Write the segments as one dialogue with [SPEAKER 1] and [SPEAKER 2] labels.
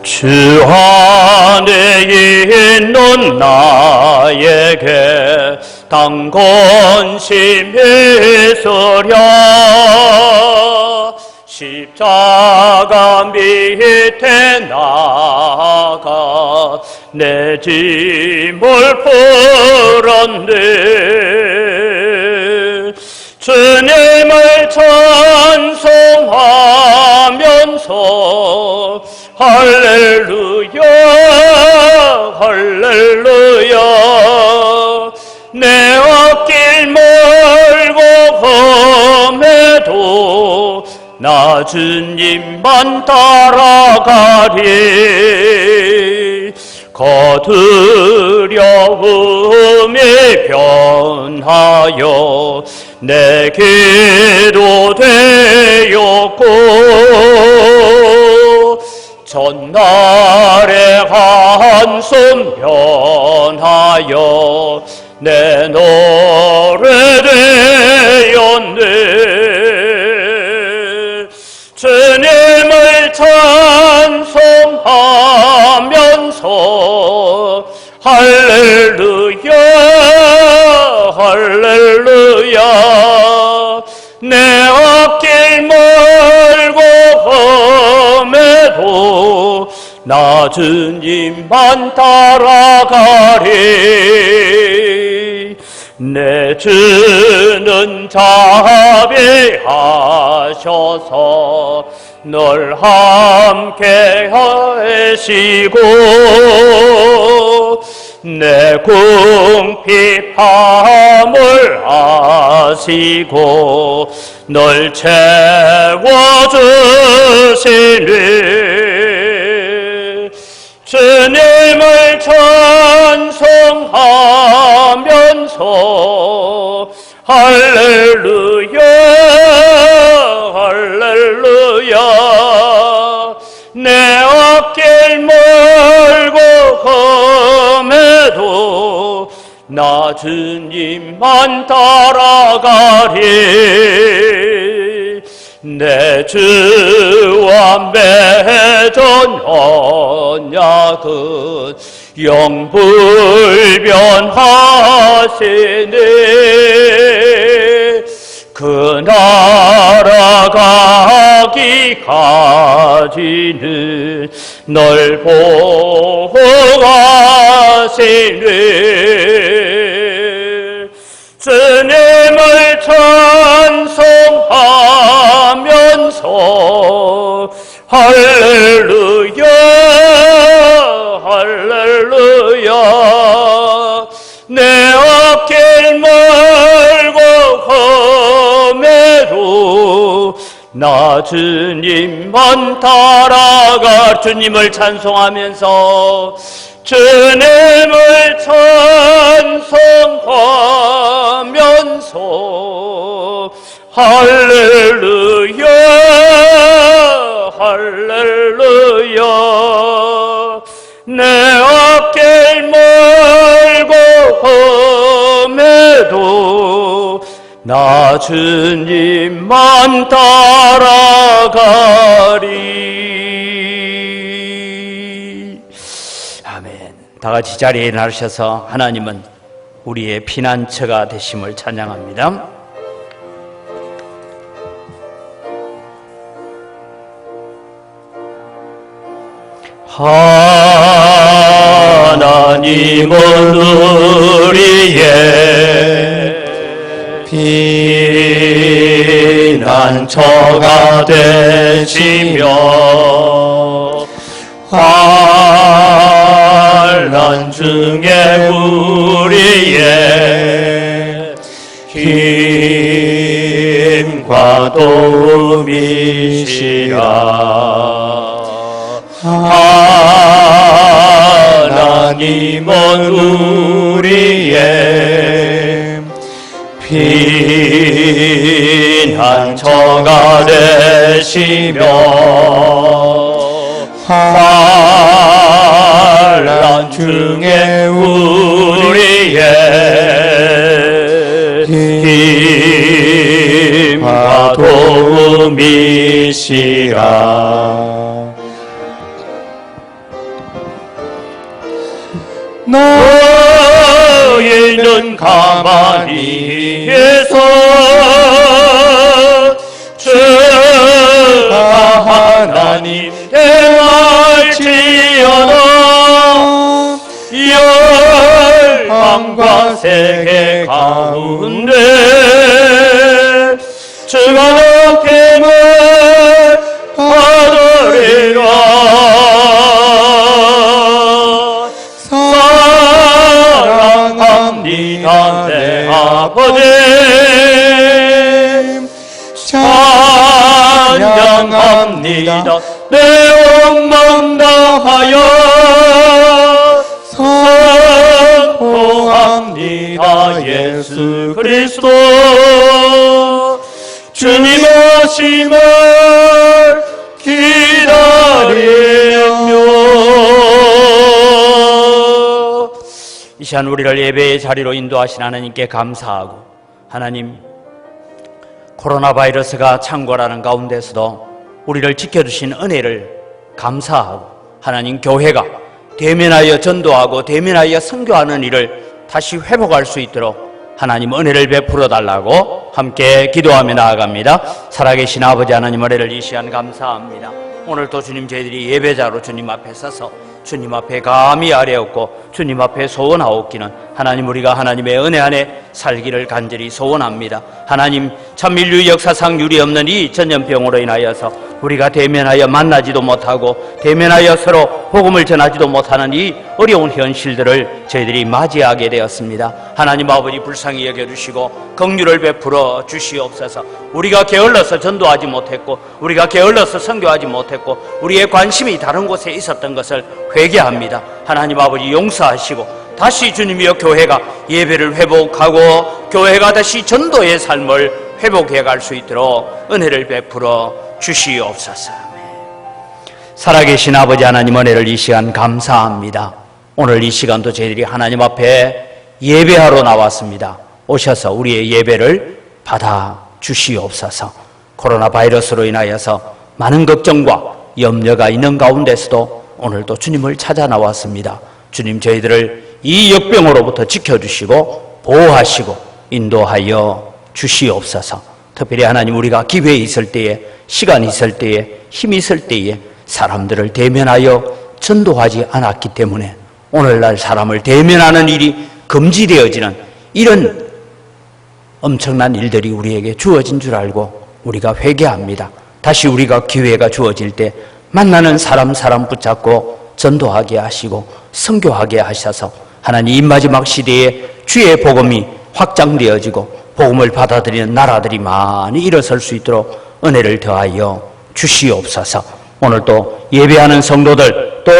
[SPEAKER 1] 주 안에 있는 나에게 당건심이 있으랴. 십자가 밑에 나가 내 짐을 풀었네. 주님을 찬송하면서 할렐루야 할렐루야. 내 앞길 멀고 험해도 나 주님만 따라가리. 거두려움이 변하여 내게도 되었고 전날의 한숨 변하여 내 노래 되었네. 주님을 찬송하면서 할렐루야 할렐루야. 내 앞길 멀고 험해도 나 주님만 따라가리. 내 주는 자비하셔서 널 함께 하시고 내 궁핍함을 아시고 널 채워주시니. 주님을 찬송하면서 할렐루야 할렐루야. 내 앞길 멀고 험해도 나 주님만 따라가리. 내 주와 맺은 언약은 영불변하시네. 그 나라 가기까지는 널 보호하시네. 주님을 찬송하면서 할렐루야 할렐루야. 내 앞길 멀고 험해도 나 주님만 따라가. 주님을 찬송하면서 주님을 찬송하면서 할렐루야 할렐루야. 내 앞길 멀고 험해도 나 주님만 따라가리. 아멘. 다 같이 자리에 일어나셔서 하나님은 우리의 피난처가 되심을 찬양합니다. 하나님은 우리의 피난처가 되시며 환난 중에 우리의 힘과 도움이시라. 하나님은 우리의 피난처가 되시며 환난 중에 우리의 힘과 도움이시라. 가만히 해서 주가 하나님 대할지어다. 열방과 세계 가운데 주가 높임을 받으리라. 사랑합니다 내 아버지, 찬양합니다 내 온 마음 다하여 선포합니다 예수 그리스도. 주님 오심을 기다리며. 이 시간 우리를 예배의 자리로 인도하신 하나님께 감사하고, 하나님 코로나 바이러스가 창궐하는 가운데서도 우리를 지켜주신 은혜를 감사하고, 하나님 교회가 대면하여 전도하고 대면하여 선교하는 일을 다시 회복할 수 있도록 하나님 은혜를 베풀어 달라고 함께 기도하며 나아갑니다. 살아계신 아버지 하나님, 은혜를 이 시간 감사합니다. 오늘도 주님, 저희들이 예배자로 주님 앞에 서서 주님 앞에 감히 아뢰었고 주님 앞에 소원하옵기는 하나님, 우리가 하나님의 은혜 안에 살기를 간절히 소원합니다. 하나님, 참 인류 역사상 유례없는 이 전염병으로 인하여서 우리가 대면하여 만나지도 못하고 대면하여 서로 복음을 전하지도 못하는 이 어려운 현실들을 저희들이 맞이하게 되었습니다. 하나님 아버지, 불쌍히 여겨주시고 긍휼을 베풀어 주시옵소서. 우리가 게을러서 전도하지 못했고 우리가 게을러서 선교하지 못했고 우리의 관심이 다른 곳에 있었던 것을 회개합니다. 하나님 아버지, 용서하시고 다시 주님이여 교회가 예배를 회복하고 교회가 다시 전도의 삶을 회복해 갈 수 있도록 은혜를 베풀어 주시옵소서. 살아계신 아버지 하나님, 은혜를 이 시간 감사합니다. 오늘 이 시간도 저희들이 하나님 앞에 예배하러 나왔습니다. 오셔서 우리의 예배를 받아 주시옵소서. 코로나 바이러스로 인하여서 많은 걱정과 염려가 있는 가운데서도 오늘도 주님을 찾아 나왔습니다. 주님, 저희들을 이 역병으로부터 지켜주시고 보호하시고 인도하여 주시옵소서. 특별히 하나님, 우리가 기회에 있을 때에, 시간이 있을 때에, 힘이 있을 때에 사람들을 대면하여 전도하지 않았기 때문에 오늘날 사람을 대면하는 일이 금지되어지는 이런 엄청난 일들이 우리에게 주어진 줄 알고 우리가 회개합니다. 다시 우리가 기회가 주어질 때 만나는 사람 붙잡고 전도하게 하시고 선교하게 하셔서 하나님, 이 마지막 시대에 주의 복음이 확장되어지고 복음을 받아들이는 나라들이 많이 일어설 수 있도록 은혜를 더하여 주시옵소서. 오늘 또 예배하는 성도들, 또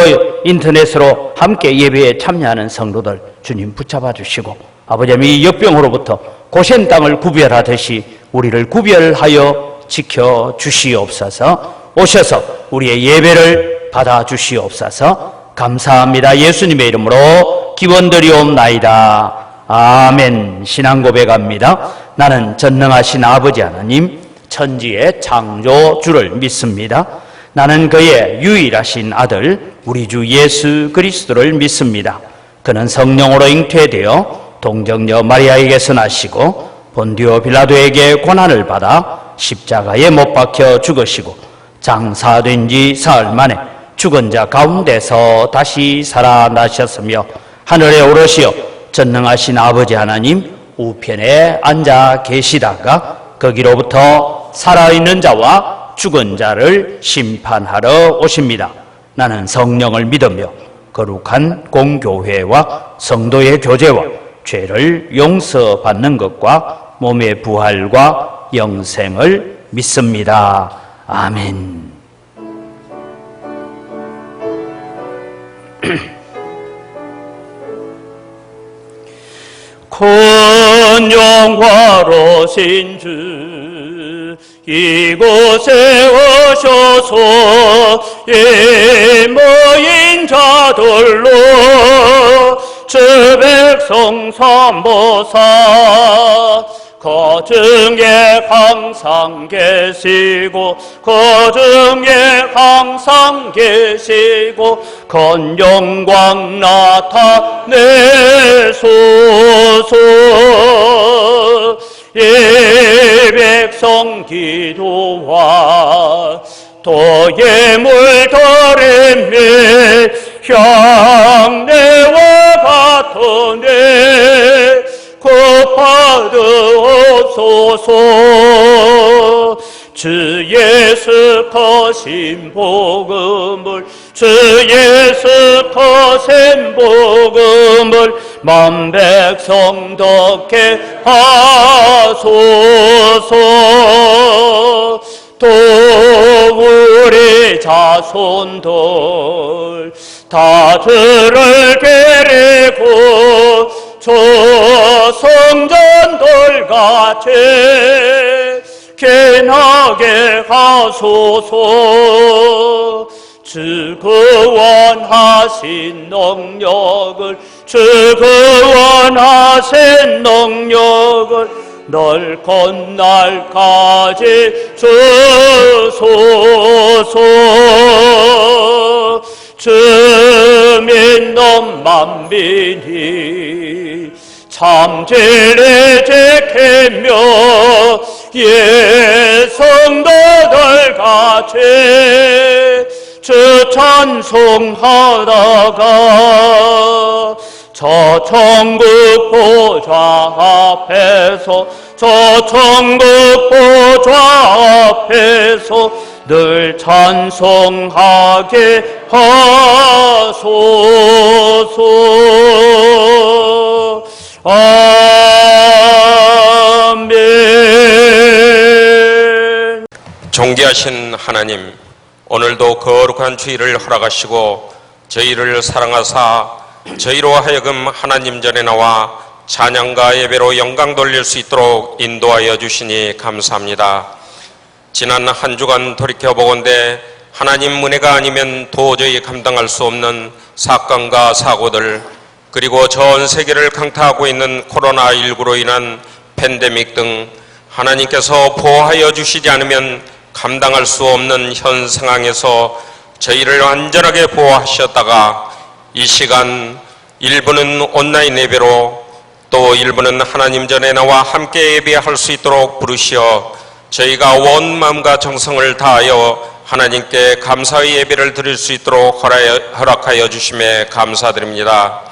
[SPEAKER 1] 인터넷으로 함께 예배에 참여하는 성도들 주님 붙잡아 주시고, 아버지, 이 역병으로부터 고센 땅을 구별하듯이 우리를 구별하여 지켜 주시옵소서. 오셔서 우리의 예배를 받아 주시옵소서. 감사합니다. 예수님의 이름으로 기원드리옵나이다. 아멘. 신앙 고백합니다. 나는 전능하신 아버지 하나님, 천지의 창조주를 믿습니다. 나는 그의 유일하신 아들 우리 주 예수 그리스도를 믿습니다. 그는 성령으로 잉태되어 동정녀 마리아에게서 나시고 본디오 빌라도에게 고난을 받아 십자가에 못 박혀 죽으시고 장사된 지 사흘 만에 죽은 자 가운데서 다시 살아나셨으며 하늘에 오르시어 전능하신 아버지 하나님 우편에 앉아 계시다가 거기로부터 살아있는 자와 죽은 자를 심판하러 오십니다. 나는 성령을 믿으며 거룩한 공교회와 성도의 교제와 죄를 용서받는 것과 몸의 부활과 영생을 믿습니다. 아멘. 큰 영화로신 주 이곳에 오셔서 이 모인 자들로 주 백성 삼보사 그 중에 항상 계시고 그 중에 항상 계시고 건 영광 나타내소서. 이 백성 기도와 또 예물드림이 향내와 같으네 굿받으옵소서. 주 예수 거신 복음을 주 예수 거신 복음을 만 백성 덕게 하소서. 또 우리 자손들 다들을 데리고 저 성전들 같이 견하게 하소서. 주 구원하신 능력을 주 구원하신 능력을 널 건날까지 주소서. 주 믿는 만민이 참 진리 지키며 예성도들 같이 주 찬송하다가 저 천국 보좌 앞에서 저 천국 보좌 앞에서 늘 찬송하게 하소서. 아멘.
[SPEAKER 2] 존귀하신 하나님, 오늘도 거룩한 주일을 허락하시고 저희를 사랑하사 저희로 하여금 하나님 전에 나와 찬양과 예배로 영광 돌릴 수 있도록 인도하여 주시니 감사합니다. 지난 한 주간 돌이켜보건대 하나님 은혜가 아니면 도저히 감당할 수 없는 사건과 사고들, 그리고 전 세계를 강타하고 있는 코로나19로 인한 팬데믹 등 하나님께서 보호하여 주시지 않으면 감당할 수 없는 현 상황에서 저희를 안전하게 보호하셨다가 이 시간 일부는 온라인 예배로 또 일부는 하나님 전에 나와 함께 예배할 수 있도록 부르시어 저희가 온 마음과 정성을 다하여 하나님께 감사의 예배를 드릴 수 있도록 허락하여 주심에 감사드립니다.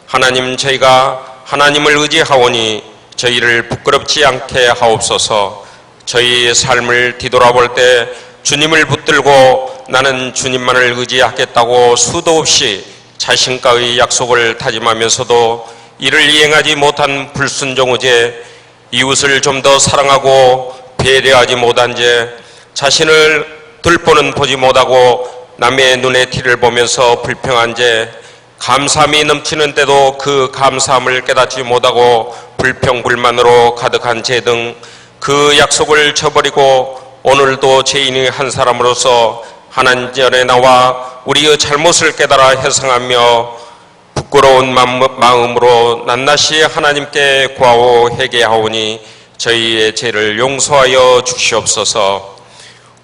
[SPEAKER 2] 하나님, 저희가 하나님을 의지하오니 저희를 부끄럽지 않게 하옵소서. 저희의 삶을 뒤돌아볼 때 주님을 붙들고 나는 주님만을 의지하겠다고 수도 없이 자신과의 약속을 다짐하면서도 이를 이행하지 못한 불순종 죄, 이웃을 좀 더 사랑하고 배려하지 못한 죄, 자신을 들보는 보지 못하고 남의 눈에 티를 보면서 불평한 죄, 감사함이 넘치는데도 그 감사함을 깨닫지 못하고 불평불만으로 가득한 죄 등 그 약속을 저버리고 오늘도 죄인의 한 사람으로서 하나님 전에 나와 우리의 잘못을 깨달아 회상하며 부끄러운 마음으로 낱낱이 하나님께 구하고 회개하오니 저희의 죄를 용서하여 주시옵소서.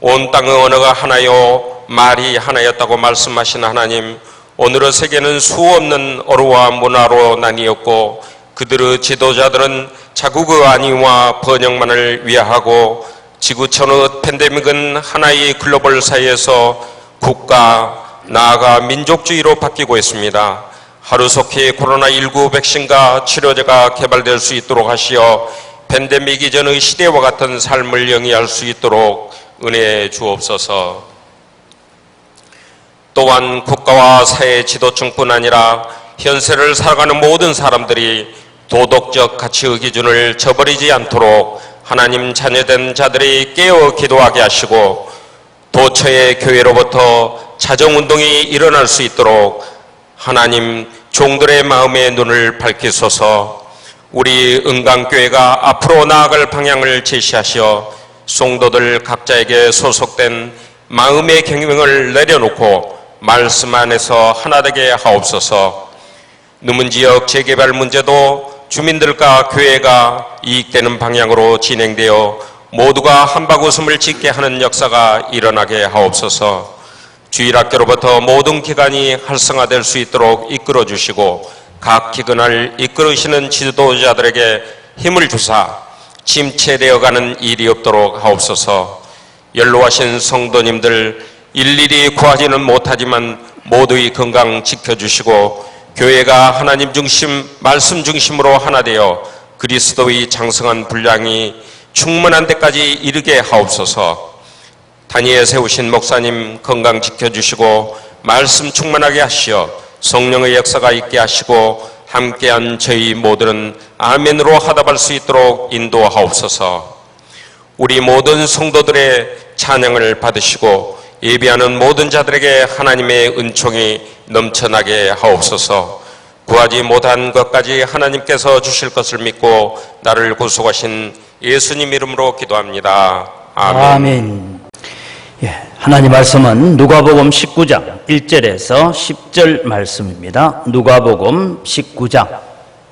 [SPEAKER 2] 온 땅의 언어가 하나요 말이 하나였다고 말씀하신 하나님, 오늘의 세계는 수없는 어루와 문화로 나뉘었고 그들의 지도자들은 자국의 안위와 번영만을 위하고 지구촌의 팬데믹은 하나의 글로벌 사회에서 국가, 나아가 민족주의로 바뀌고 있습니다. 하루속히 코로나19 백신과 치료제가 개발될 수 있도록 하시어 팬데믹 이전의 시대와 같은 삶을 영위할 수 있도록 은혜해 주옵소서. 또한 국가와 사회 지도층뿐 아니라 현세를 살아가는 모든 사람들이 도덕적 가치의 기준을 저버리지 않도록 하나님 자녀된 자들이 깨어 기도하게 하시고 도처의 교회로부터 자정운동이 일어날 수 있도록 하나님 종들의 마음의 눈을 밝히소서. 우리 은강교회가 앞으로 나아갈 방향을 제시하시어 성도들 각자에게 소속된 마음의 경영을 내려놓고 말씀 안에서 하나 되게 하옵소서. 누문지역 재개발 문제도 주민들과 교회가 이익되는 방향으로 진행되어 모두가 한바구음을 짓게 하는 역사가 일어나게 하옵소서. 주일학교로부터 모든 기관이 활성화될 수 있도록 이끌어 주시고 각 기관을 이끌으시는 지도자들에게 힘을 주사 침체되어가는 일이 없도록 하옵소서. 연로하신 성도님들 일일이 구하지는 못하지만 모두의 건강 지켜주시고 교회가 하나님 중심, 말씀 중심으로 하나 되어 그리스도의 장성한 분량이 충만한 데까지 이르게 하옵소서. 단위에 세우신 목사님 건강 지켜주시고 말씀 충만하게 하시어 성령의 역사가 있게 하시고 함께한 저희 모두는 아멘으로 화답할 수 있도록 인도하옵소서. 우리 모든 성도들의 찬양을 받으시고 예배하는 모든 자들에게 하나님의 은총이 넘쳐나게 하옵소서. 구하지 못한 것까지 하나님께서 주실 것을 믿고 나를 구속하신 예수님 이름으로 기도합니다. 아멘.
[SPEAKER 1] 아멘. 하나님 말씀은 누가복음 19장 1절에서 10절 말씀입니다. 누가복음 19장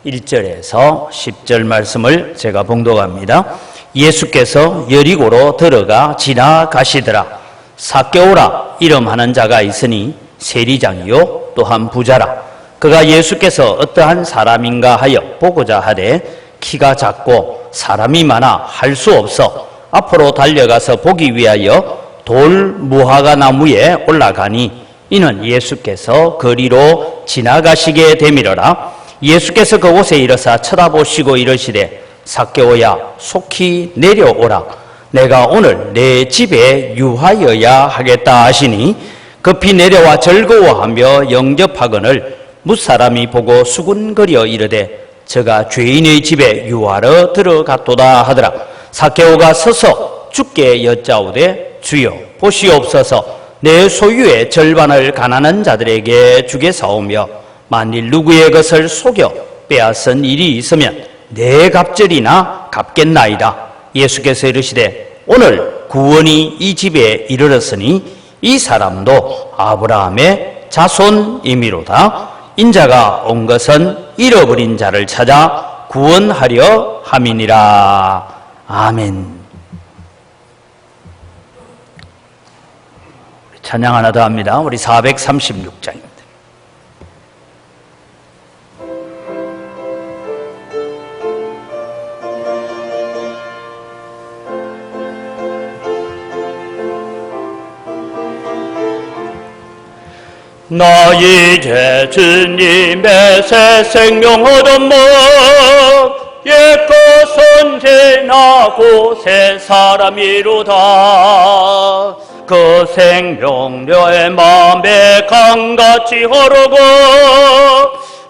[SPEAKER 1] 1절에서 10절 말씀을 제가 봉독합니다. 예수께서 여리고로 들어가 지나가시더라. 삭개오라 이름하는 자가 있으니 세리장이요 또한 부자라. 그가 예수께서 어떠한 사람인가 하여 보고자 하되 키가 작고 사람이 많아 할 수 없어 앞으로 달려가서 보기 위하여 돌 무화과 나무에 올라가니 이는 예수께서 거리로 지나가시게 되밀어라. 예수께서 그곳에 이르사 쳐다보시고 이르시되 삭개오야 속히 내려오라. 내가 오늘 내 집에 유하여야 하겠다 하시니 급히 내려와 즐거워하며 영접하거늘 뭇사람이 보고 수군거려 이르되 저가 죄인의 집에 유하러 들어갔도다 하더라. 삭개오가 서서 주께 여짜오되 주여 보시옵소서 내 소유의 절반을 가난한 자들에게 주겠사오며 만일 누구의 것을 속여 빼앗은 일이 있으면 내 갑절이나 갚겠나이다. 예수께서 이르시되 오늘 구원이 이 집에 이르렀으니 이 사람도 아브라함의 자손이미로다. 인자가 온 것은 잃어버린 자를 찾아 구원하려 함이니라. 아멘. 찬양 하나 더 합니다. 우리 436장입니다. 나 이제 주님의 새 생명 얻었네. 옛 것은 지나고 새 사람이로다. 그 생명 내 맘에 강같이 흐르고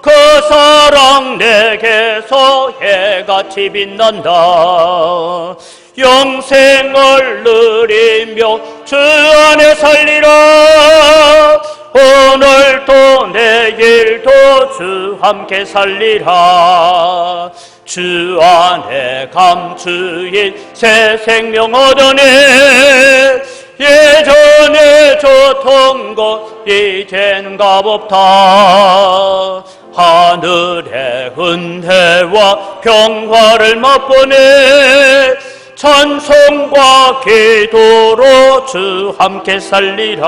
[SPEAKER 1] 그 사랑 내게서 해같이 빛난다. 영생을 누리며 주 안에 살리라. 오늘도 내일도 주 함께 살리라. 주 안에 감추인 새 생명 얻으니 예전에 좋던 것 이젠 값없다. 하늘의 은혜와 평화를 맛보니 찬송과 기도로 주 함께 살리라.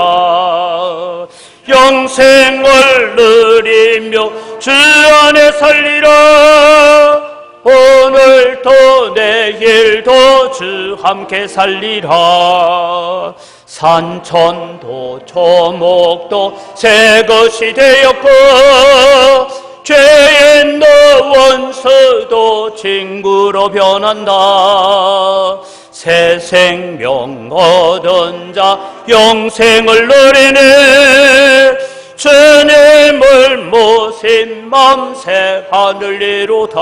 [SPEAKER 1] 영생을 누리며 주 안에 살리라. 오늘도 내일도 주 함께 살리라. 산천도 조목도 새 것이 되었고 죄의 너 원수도 친구로 변한다. 새 생명 얻은 자 영생을 누리네. 주님을 모신 맘 새 하늘리로다.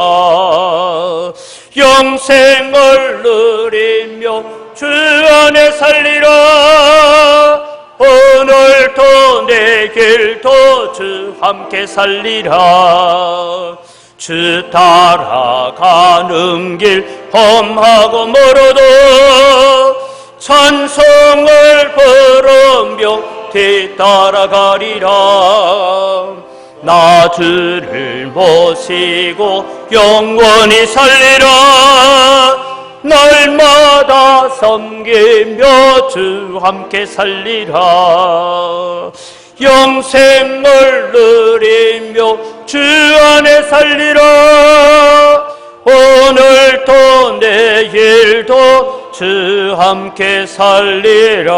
[SPEAKER 1] 영생을 누리며 주 안에 살리라. 오늘도 내일도 주 함께 살리라. 주 따라가는 길 험하고 멀어도 찬송을 부르며 뒤따라가리라. 나 주를 모시고 영원히 살리라. 날마다 섬기며 주 함께 살리라. 영생을 누리며 주 안에 살리라. 오늘도 내일도 주 함께 살리라.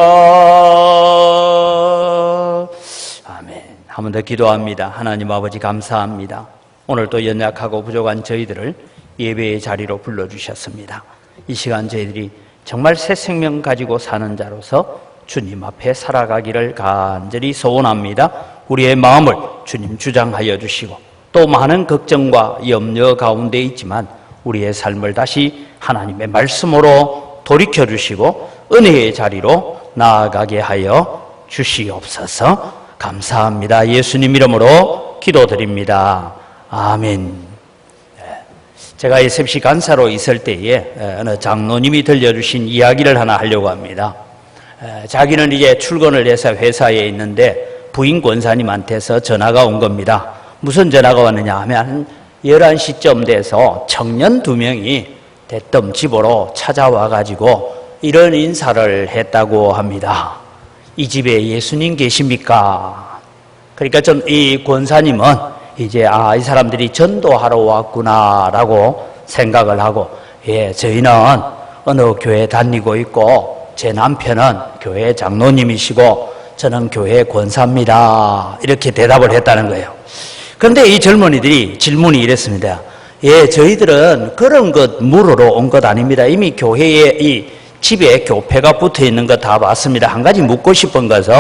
[SPEAKER 1] 아멘. 한 번 더 기도합니다. 하나님 아버지 감사합니다. 오늘도 연약하고 부족한 저희들을 예배의 자리로 불러주셨습니다. 이 시간 저희들이 정말 새 생명 가지고 사는 자로서 주님 앞에 살아가기를 간절히 소원합니다. 우리의 마음을 주님 주장하여 주시고 또 많은 걱정과 염려 가운데 있지만 우리의 삶을 다시 하나님의 말씀으로 돌이켜 주시고 은혜의 자리로 나아가게 하여 주시옵소서. 감사합니다. 예수님 이름으로 기도드립니다. 아멘. 제가 SFC 간사로 있을 때에 어느 장로님이 들려주신 이야기를 하나 하려고 합니다. 자기는 이제 출근을 해서 회사에 있는데 부인 권사님한테서 전화가 온 겁니다. 무슨 전화가 왔느냐 하면 한 11시쯤 돼서 청년 2명이 대뜸 집으로 찾아와 가지고 이런 인사를 했다고 합니다. 이 집에 예수님 계십니까? 그러니까 이 권사님은 이제 이 사람들이 전도하러 왔구나라고 생각을 하고, 예, 저희는 어느 교회 다니고 있고 제 남편은 교회 장로님이시고 저는 교회 권사입니다. 이렇게 대답을 했다는 거예요. 그런데 이 젊은이들이 질문이 이랬습니다. 예, 저희들은 그런 것 물으러 온 것 아닙니다. 이미 교회에 이 집에 교패가 붙어 있는 거 다 봤습니다. 한 가지 묻고 싶은 것은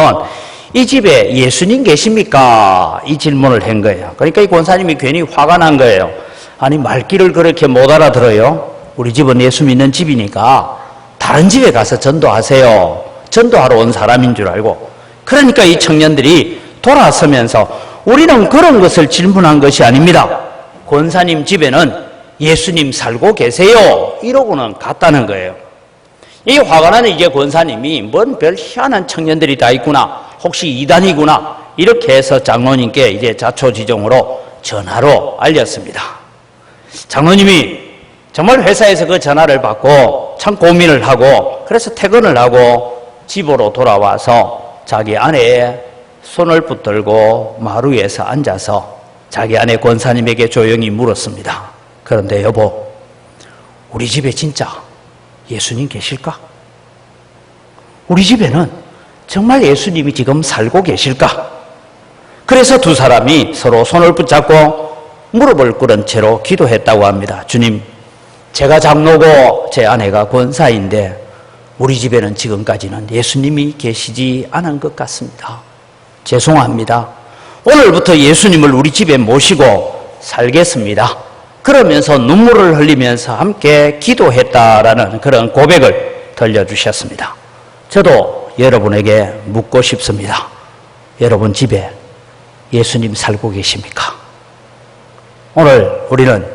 [SPEAKER 1] 이 집에 예수님 계십니까? 이 질문을 한 거예요. 그러니까 이 권사님이 괜히 화가 난 거예요. 아니, 말귀를 그렇게 못 알아들어요? 우리 집은 예수 믿는 집이니까 다른 집에 가서 전도하세요. 전도하러 온 사람인 줄 알고. 그러니까 이 청년들이 돌아서면서 우리는 그런 것을 질문한 것이 아닙니다. 권사님 집에는 예수님 살고 계세요. 이러고는 갔다는 거예요. 이 화가 나는 이제 권사님이 뭔 별 희한한 청년들이 다 있구나, 혹시 이단이구나, 이렇게 해서 장로님께 이제 자초지종으로 전화로 알렸습니다. 장로님이 정말 회사에서 그 전화를 받고 참 고민을 하고, 그래서 퇴근을 하고 집으로 돌아와서 자기 아내의 손을 붙들고 마루 위에서 앉아서 자기 아내 권사님에게 조용히 물었습니다. 그런데 여보, 우리 집에 진짜 예수님 계실까? 우리 집에는 정말 예수님이 지금 살고 계실까? 그래서 두 사람이 서로 손을 붙잡고 무릎을 꿇은 채로 기도했다고 합니다. 주님, 제가 장로고 제 아내가 권사인데 우리 집에는 지금까지는 예수님이 계시지 않은 것 같습니다. 죄송합니다. 오늘부터 예수님을 우리 집에 모시고 살겠습니다. 그러면서 눈물을 흘리면서 함께 기도했다라는 그런 고백을 들려주셨습니다. 저도 여러분에게 묻고 싶습니다. 여러분 집에 예수님 살고 계십니까? 오늘 우리는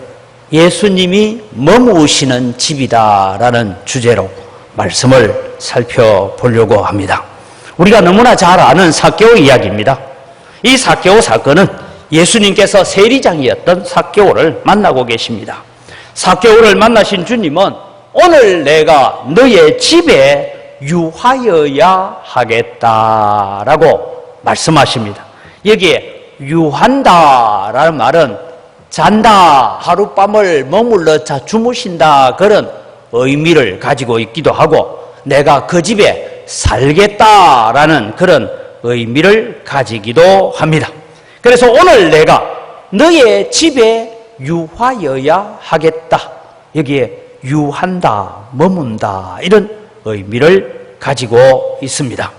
[SPEAKER 1] 예수님이 머무시는 집이다라는 주제로 말씀을 살펴보려고 합니다. 우리가 너무나 잘 아는 삭개오 이야기입니다. 이 삭개오 사건은 예수님께서 세리장이었던 삭개오를 만나고 계십니다. 삭개오를 만나신 주님은 오늘 내가 너의 집에 유하여야 하겠다라고 말씀하십니다. 여기에 유한다라는 말은 잔다, 하룻밤을 머물러 주무신다, 그런 의미를 가지고 있기도 하고 내가 그 집에 살겠다라는 그런 의미를 가지기도 합니다. 그래서 오늘 내가 너의 집에 유하여야 하겠다, 여기에 유한다, 머문다, 이런 의미를 가지고 있습니다.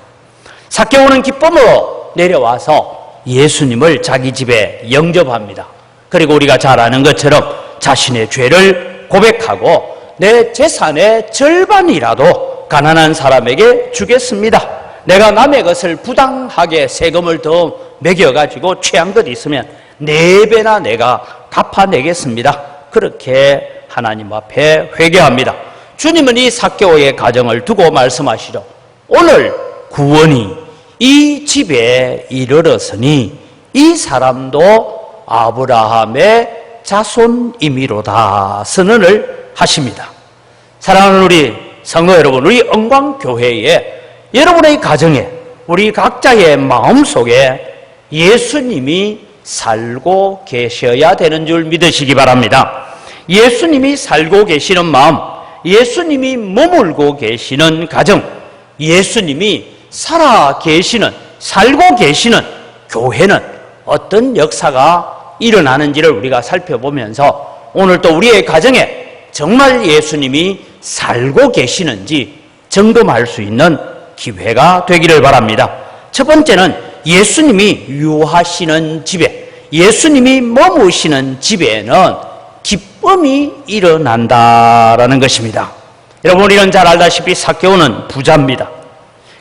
[SPEAKER 1] 삭개오는 기쁨으로 내려와서 예수님을 자기 집에 영접합니다. 그리고 우리가 잘 아는 것처럼 자신의 죄를 고백하고 내 재산의 절반이라도 가난한 사람에게 주겠습니다. 내가 남의 것을 부당하게 세금을 더 매겨가지고 취한 것 있으면 4배나 내가 갚아내겠습니다. 그렇게 하나님 앞에 회개합니다. 주님은 이 삭개오의 가정을 두고 말씀하시죠. 오늘 구원이 이 집에 이르렀으니 이 사람도 아브라함의 자손임이로다 선언을 하십니다. 사랑하는 우리 성도 여러분, 우리 영광교회에 여러분의 가정에 우리 각자의 마음속에 예수님이 살고 계셔야 되는 줄 믿으시기 바랍니다. 예수님이 살고 계시는 마음, 예수님이 머물고 계시는 가정, 예수님이 살아 계시는, 살고 계시는 교회는 어떤 역사가 일어나는지를 우리가 살펴보면서 오늘 또 우리의 가정에 정말 예수님이 살고 계시는지 점검할 수 있는 기회가 되기를 바랍니다. 첫 번째는 예수님이 유하시는 집에, 예수님이 머무시는 집에는 기쁨이 일어난다라는 것입니다. 여러분, 우리는 잘 알다시피 삭개오는 부자입니다.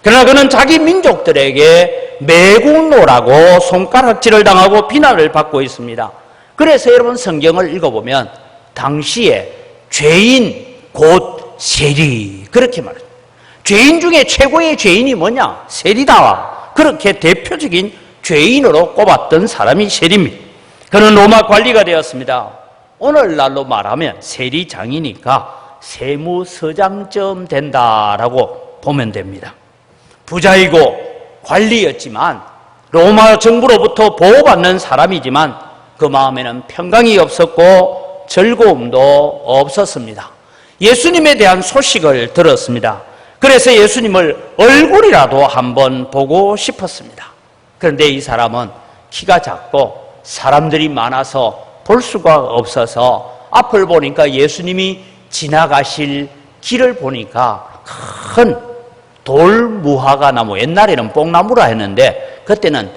[SPEAKER 1] 그러나 그는 자기 민족들에게 매국노라고 손가락질을 당하고 비난을 받고 있습니다. 그래서 여러분 성경을 읽어보면 당시에 죄인 곧 세리 그렇게 말합니다. 죄인 중에 최고의 죄인이 뭐냐? 세리다. 그렇게 대표적인 죄인으로 꼽았던 사람이 세리입니다. 그는 로마 관리가 되었습니다. 오늘날로 말하면 세리장이니까 세무서장쯤 된다라고 보면 됩니다. 부자이고 관리였지만 로마 정부로부터 보호받는 사람이지만 그 마음에는 평강이 없었고 즐거움도 없었습니다. 예수님에 대한 소식을 들었습니다. 그래서 예수님을 얼굴이라도 한번 보고 싶었습니다. 그런데 이 사람은 키가 작고 사람들이 많아서 볼 수가 없어서 앞을 보니까 예수님이 지나가실 길을 보니까 큰 돌무화과 나무, 옛날에는 뽕나무라 했는데 그때는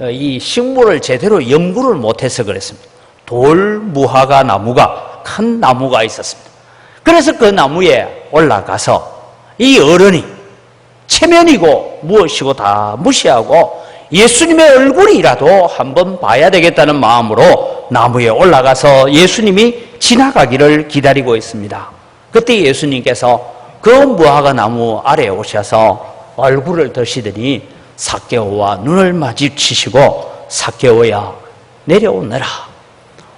[SPEAKER 1] 이 식물을 제대로 연구를 못해서 그랬습니다. 돌무화과 나무가, 큰 나무가 있었습니다. 그래서 그 나무에 올라가서 이 어른이 체면이고 무엇이고 다 무시하고 예수님의 얼굴이라도 한번 봐야 되겠다는 마음으로 나무에 올라가서 예수님이 지나가기를 기다리고 있습니다. 그때 예수님께서 그 무화과 나무 아래에 오셔서 얼굴을 드시더니 삭개오와 눈을 마주치시고 삭개오야 내려오너라.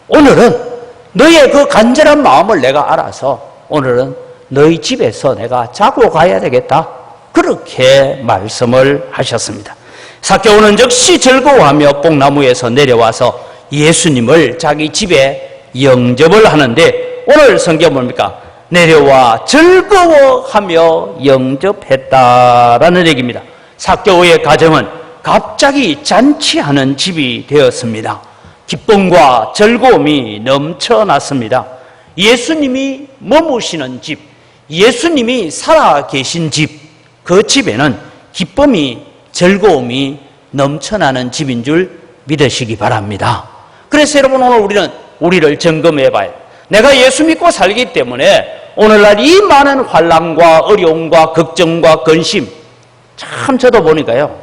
[SPEAKER 1] 오늘은 너의 그 간절한 마음을 내가 알아서 오늘은 너희 집에서 내가 자고 가야 되겠다. 그렇게 말씀을 하셨습니다. 삭개오는 즉시 즐거워하며 뽕나무에서 내려와서 예수님을 자기 집에 영접을 하는데 오늘 성경 뭡니까? 내려와 즐거워하며 영접했다라는 얘기입니다. 삭개오의 가정은 갑자기 잔치하는 집이 되었습니다. 기쁨과 즐거움이 넘쳐났습니다. 예수님이 머무시는 집, 예수님이 살아 계신 집, 그 집에는 기쁨이, 즐거움이 넘쳐나는 집인 줄 믿으시기 바랍니다. 그래서 여러분 오늘 우리는 우리를 점검해 봐요. 내가 예수 믿고 살기 때문에 오늘날 이 많은 환난과 어려움과 걱정과 근심, 참 저도 보니까요,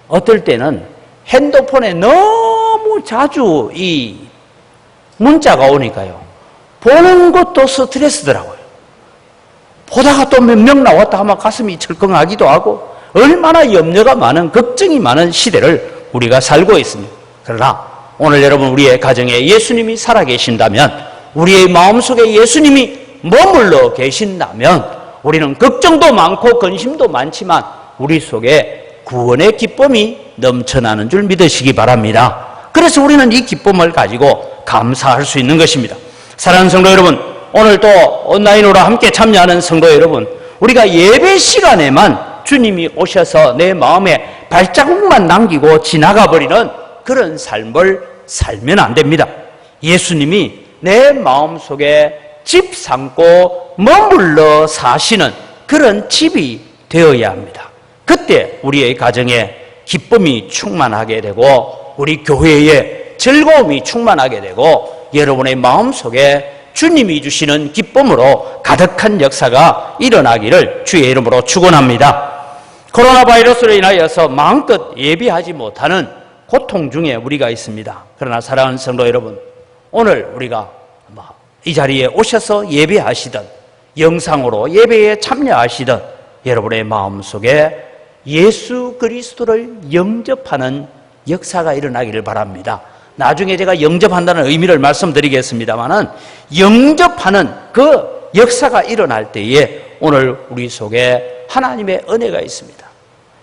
[SPEAKER 1] 어떨 때는 핸드폰에 너무 자주 이 문자가 오니까요, 보는 것도 스트레스더라고요. 보다가 또 몇 명 나왔다 하면 가슴이 철컹하기도 하고 얼마나 염려가 많은, 걱정이 많은 시대를 우리가 살고 있습니다. 그러나 오늘 여러분 우리의 가정에 예수님이 살아계신다면, 우리의 마음속에 예수님이 머물러 계신다면 우리는 걱정도 많고 근심도 많지만 우리 속에 구원의 기쁨이 넘쳐나는 줄 믿으시기 바랍니다. 그래서 우리는 이 기쁨을 가지고 감사할 수 있는 것입니다. 사랑하는 성도 여러분, 오늘 또 온라인으로 함께 참여하는 성도 여러분, 우리가 예배 시간에만 주님이 오셔서 내 마음에 발자국만 남기고 지나가 버리는 그런 삶을 살면 안 됩니다. 예수님이 내 마음속에 집 삼고 머물러 사시는 그런 집이 되어야 합니다. 그때 우리의 가정에 기쁨이 충만하게 되고 우리 교회에 즐거움이 충만하게 되고 여러분의 마음속에 주님이 주시는 기쁨으로 가득한 역사가 일어나기를 주의 이름으로 축원합니다. 코로나 바이러스로 인하여서 마음껏 예배하지 못하는 고통 중에 우리가 있습니다. 그러나 사랑하는 성도 여러분, 오늘 우리가 이 자리에 오셔서 예배하시든 영상으로 예배에 참여하시든 여러분의 마음속에 예수 그리스도를 영접하는 역사가 일어나기를 바랍니다. 나중에 제가 영접한다는 의미를 말씀드리겠습니다만은 영접하는 그 역사가 일어날 때에 오늘 우리 속에 하나님의 은혜가 있습니다.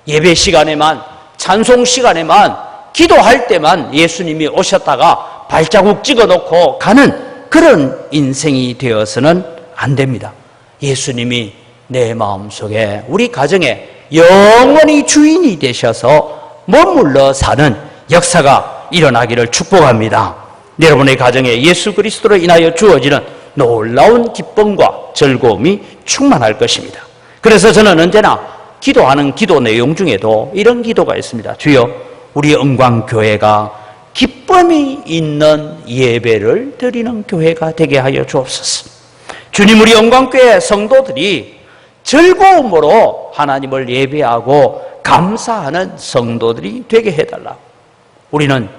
[SPEAKER 1] 예배 시간에만, 찬송 시간에만, 기도할 때만 예수님이 오셨다가 발자국 찍어놓고 가는 그런 인생이 되어서는 안 됩니다. 예수님이 내 마음속에, 우리 가정에 영원히 주인이 되셔서 머물러 사는 역사가 일어나기를 축복합니다. 여러분의 가정에 예수 그리스도로 인하여 주어지는 놀라운 기쁨과 즐거움이 충만할 것입니다. 그래서 저는 언제나 기도하는 기도 내용 중에도 이런 기도가 있습니다. 주여, 우리 은광교회가 기쁨이 있는 예배를 드리는 교회가 되게 하여 주옵소서. 주님, 우리 은광교회 성도들이 즐거움으로 하나님을 예배하고 감사하는 성도들이 되게 해달라. 우리는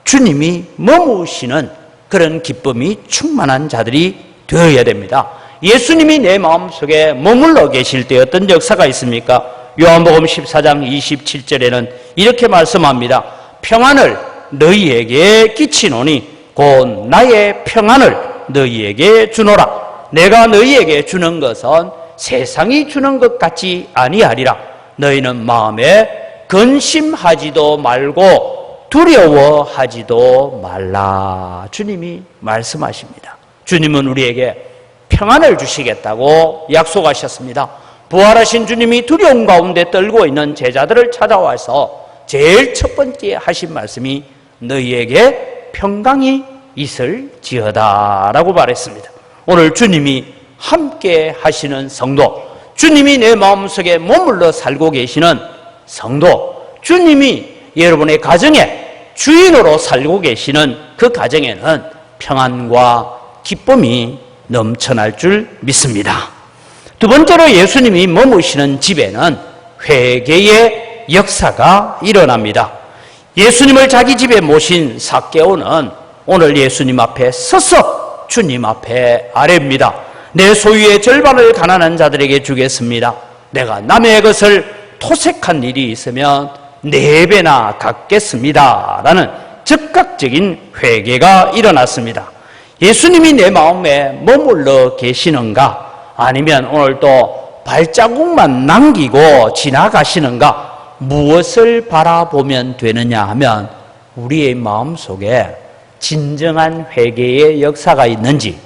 [SPEAKER 1] 주님이 머무시는 그런 기쁨이 충만한 자들이 되어야 됩니다. 예수님이 내 마음속에 머물러 계실 때 어떤 역사가 있습니까? 요한복음 14장 27절에는 이렇게 말씀합니다. 평안을 너희에게 끼치노니 곧 나의 평안을 너희에게 주노라. 내가 너희에게 주는 것은 세상이 주는 것 같지 아니하리라. 너희는 마음에 근심하지도 말고 두려워하지도 말라. 주님이 말씀하십니다. 주님은 우리에게 평안을 주시겠다고 약속하셨습니다. 부활하신 주님이 두려움 가운데 떨고 있는 제자들을 찾아와서 제일 첫 번째 하신 말씀이 너희에게 평강이 있을지어다 라고 말했습니다. 오늘 주님이 함께 하시는 성도, 주님이 내 마음속에 머물러 살고 계시는 성도, 주님이 여러분의 가정에 주인으로 살고 계시는 그 가정에는 평안과 기쁨이 넘쳐날 줄 믿습니다. 두 번째로 예수님이 머무시는 집에는 회개의 역사가 일어납니다. 예수님을 자기 집에 모신 삭개오는 오늘 예수님 앞에 서서 주님 앞에 아뢰입니다. 내 소유의 절반을 가난한 자들에게 주겠습니다. 내가 남의 것을 토색한 일이 있으면 4배나 갚겠습니다. 라는 즉각적인 회개가 일어났습니다. 예수님이 내 마음에 머물러 계시는가? 아니면 오늘 또 발자국만 남기고 지나가시는가? 무엇을 바라보면 되느냐 하면 우리의 마음속에 진정한 회개의 역사가 있는지,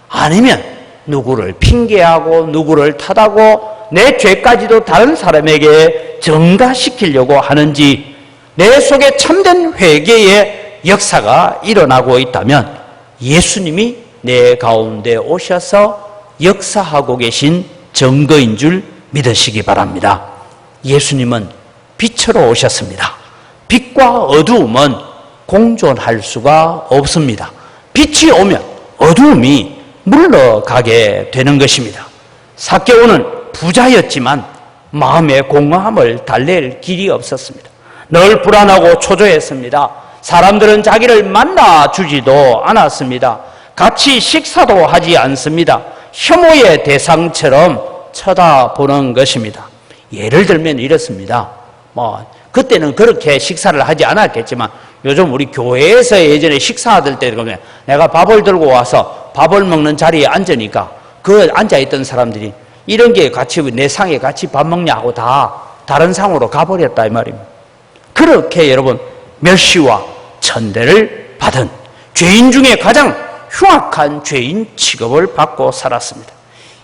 [SPEAKER 1] 아니면 누구를 핑계하고 누구를 탓하고 내 죄까지도 다른 사람에게 전가시키려고 하는지, 내 속에 참된 회개의 역사가 일어나고 있다면 예수님이 내 가운데 오셔서 역사하고 계신 증거인 줄 믿으시기 바랍니다. 예수님은 빛으로 오셨습니다. 빛과 어두움은 공존할 수가 없습니다. 빛이 오면 어두움이 물러가게 되는 것입니다. 삭개오는 부자였지만 마음의 공허함을 달랠 길이 없었습니다. 늘 불안하고 초조했습니다. 사람들은 자기를 만나주지도 않았습니다. 같이 식사도 하지 않습니다. 혐오의 대상처럼 쳐다보는 것입니다. 예를 들면 이렇습니다. 그때는 그렇게 식사를 하지 않았겠지만 요즘 우리 교회에서 예전에 식사할 때 그러면 내가 밥을 들고 와서 밥을 먹는 자리에 앉으니까 그 앉아있던 사람들이 이런 게 같이 내 상에 같이 밥 먹냐 하고 다 다른 상으로 가버렸다 이 말입니다. 그렇게 여러분 멸시와 천대를 받은 죄인 중에 가장 흉악한 죄인 취급을 받고 살았습니다.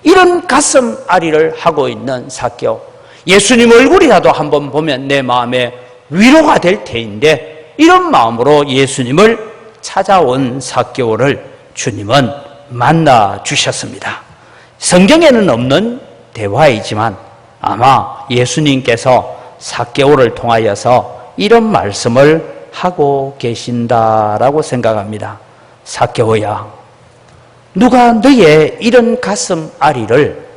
[SPEAKER 1] 이런 가슴 아리를 하고 있는 삭개오, 예수님 얼굴이라도 한번 보면 내 마음에 위로가 될 테인데 이런 마음으로 예수님을 찾아온 삭개오를 주님은 만나 주셨습니다. 성경에는 없는 대화이지만 아마 예수님께서 삭개오를 통하여서 이런 말씀을 하고 계신다라고 생각합니다. 삭개오야, 누가 너의 이런 가슴 아리를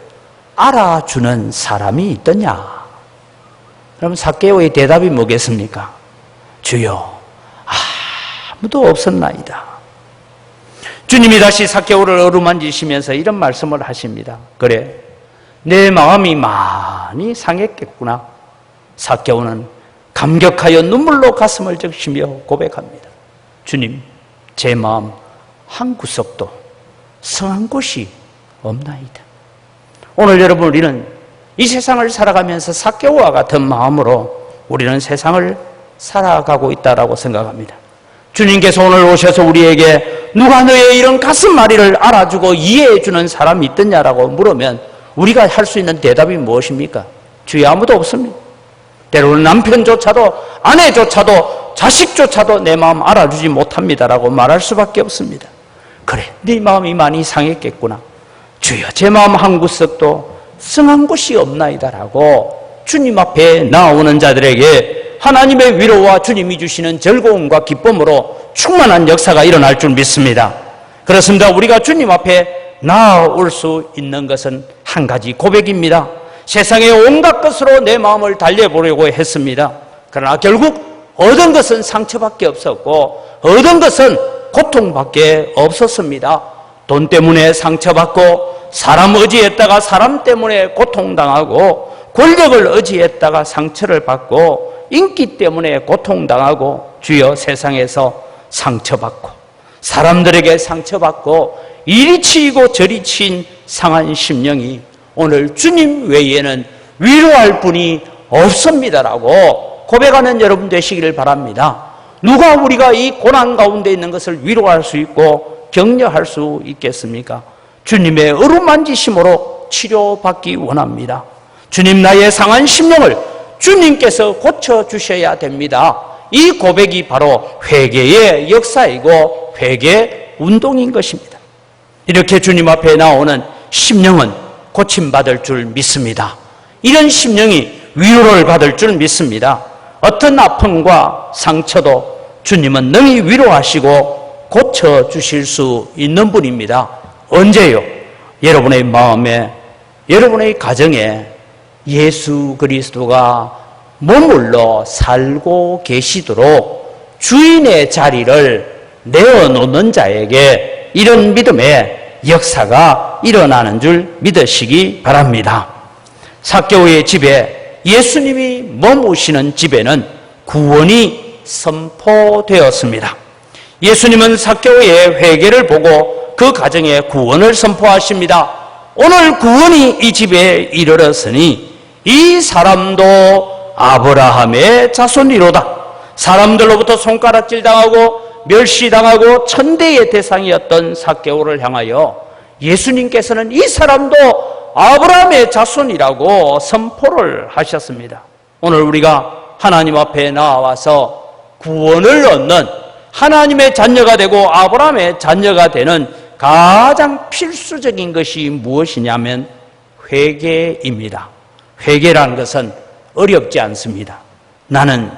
[SPEAKER 1] 알아주는 사람이 있더냐? 그럼 삭개오의 대답이 뭐겠습니까? 주여, 아무도 없었나이다. 주님이 다시 삭개오를 어루만지시면서 이런 말씀을 하십니다. 그래, 내 마음이 많이 상했겠구나. 삭개오는 감격하여 눈물로 가슴을 적시며 고백합니다. 주님, 제 마음 한 구석도 성한 곳이 없나이다. 오늘 여러분, 우리는 이 세상을 살아가면서 삭개오와 같은 마음으로 우리는 세상을 살아가고 있다고 생각합니다. 주님께서 오늘 오셔서 우리에게 누가 너의 이런 가슴앓이를 알아주고 이해해주는 사람이 있더냐라고 물으면 우리가 할 수 있는 대답이 무엇입니까? 주위에 아무도 없습니다. 때로는 남편조차도, 아내조차도, 자식조차도 내 마음 알아주지 못합니다라고 말할 수밖에 없습니다. 그래, 네 마음이 많이 상했겠구나. 주여, 제 마음 한 구석도 성한 곳이 없나이다라고 주님 앞에 나오는 자들에게 하나님의 위로와 주님이 주시는 즐거움과 기쁨으로 충만한 역사가 일어날 줄 믿습니다. 그렇습니다. 우리가 주님 앞에 나아올 수 있는 것은 한 가지 고백입니다. 세상의 온갖 것으로 내 마음을 달래보려고 했습니다. 그러나 결국 얻은 것은 상처밖에 없었고 얻은 것은 고통밖에 없었습니다. 돈 때문에 상처받고 사람 의지했다가 사람 때문에 고통당하고 권력을 의지했다가 상처를 받고 인기 때문에 고통당하고 주여 세상에서 상처받고 사람들에게 상처받고 이리 치이고 저리 치인 상한 심령이 오늘 주님 외에는 위로할 분이 없습니다라고 고백하는 여러분 되시기를 바랍니다. 누가 우리가 이 고난 가운데 있는 것을 위로할 수 있고 격려할 수 있겠습니까? 주님의 어루만지심으로 치료받기 원합니다. 주님, 나의 상한 심령을 주님께서 고쳐주셔야 됩니다. 이 고백이 바로 회개의 역사이고 회개 운동인 것입니다. 이렇게 주님 앞에 나오는 심령은 고침받을 줄 믿습니다. 이런 심령이 위로를 받을 줄 믿습니다. 어떤 아픔과 상처도 주님은 능히 위로하시고 고쳐주실 수 있는 분입니다. 언제요? 여러분의 마음에, 여러분의 가정에 예수 그리스도가 머물러 살고 계시도록 주인의 자리를 내어놓는 자에게 이런 믿음의 역사가 일어나는 줄 믿으시기 바랍니다. 삭개오의 집에, 예수님이 머무시는 집에는 구원이 선포되었습니다. 예수님은 삭개오의 회개를 보고 그 가정에 구원을 선포하십니다. 오늘 구원이 이 집에 이르렀으니 이 사람도 아브라함의 자손이로다. 사람들로부터 손가락질 당하고 멸시당하고 천대의 대상이었던 삭개오를 향하여 예수님께서는 이 사람도 아브라함의 자손이라고 선포를 하셨습니다. 오늘 우리가 하나님 앞에 나와서 구원을 얻는 하나님의 자녀가 되고 아브라함의 자녀가 되는 가장 필수적인 것이 무엇이냐면 회개입니다. 회개라는 것은 어렵지 않습니다. 나는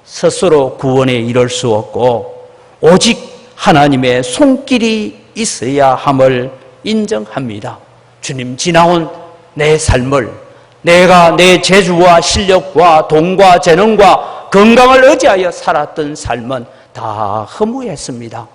[SPEAKER 1] 스스로 구원에 이를 수 없고 오직 하나님의 손길이 있어야 함을 인정합니다. 주님, 지나온 내 삶을 내가 내 재주와 실력과 돈과 재능과 건강을 의지하여 살았던 삶은 다 허무했습니다.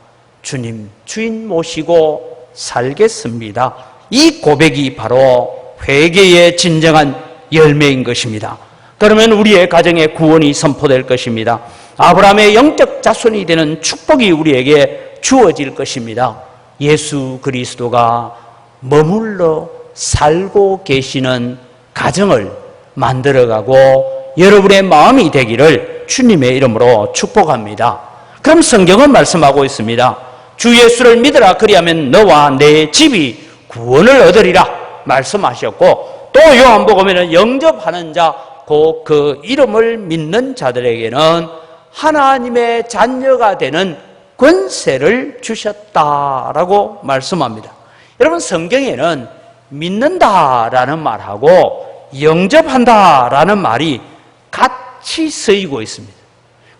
[SPEAKER 1] 주님, 주인 모시고 살겠습니다. 이 고백이 바로 회개의 진정한 열매인 것입니다. 그러면 우리의 가정에 구원이 선포될 것입니다. 아브라함의 영적 자손이 되는 축복이 우리에게 주어질 것입니다. 예수 그리스도가 머물러 살고 계시는 가정을 만들어가고 여러분의 마음이 되기를 주님의 이름으로 축복합니다. 그럼 성경은 말씀하고 있습니다. 주 예수를 믿으라, 그리하면 너와 내 집이 구원을 얻으리라 말씀하셨고, 또 요한복음에는 영접하는 자, 곧 그 이름을 믿는 자들에게는 하나님의 자녀가 되는 권세를 주셨다라고 말씀합니다. 여러분, 성경에는 믿는다라는 말하고 영접한다라는 말이 같이 쓰이고 있습니다.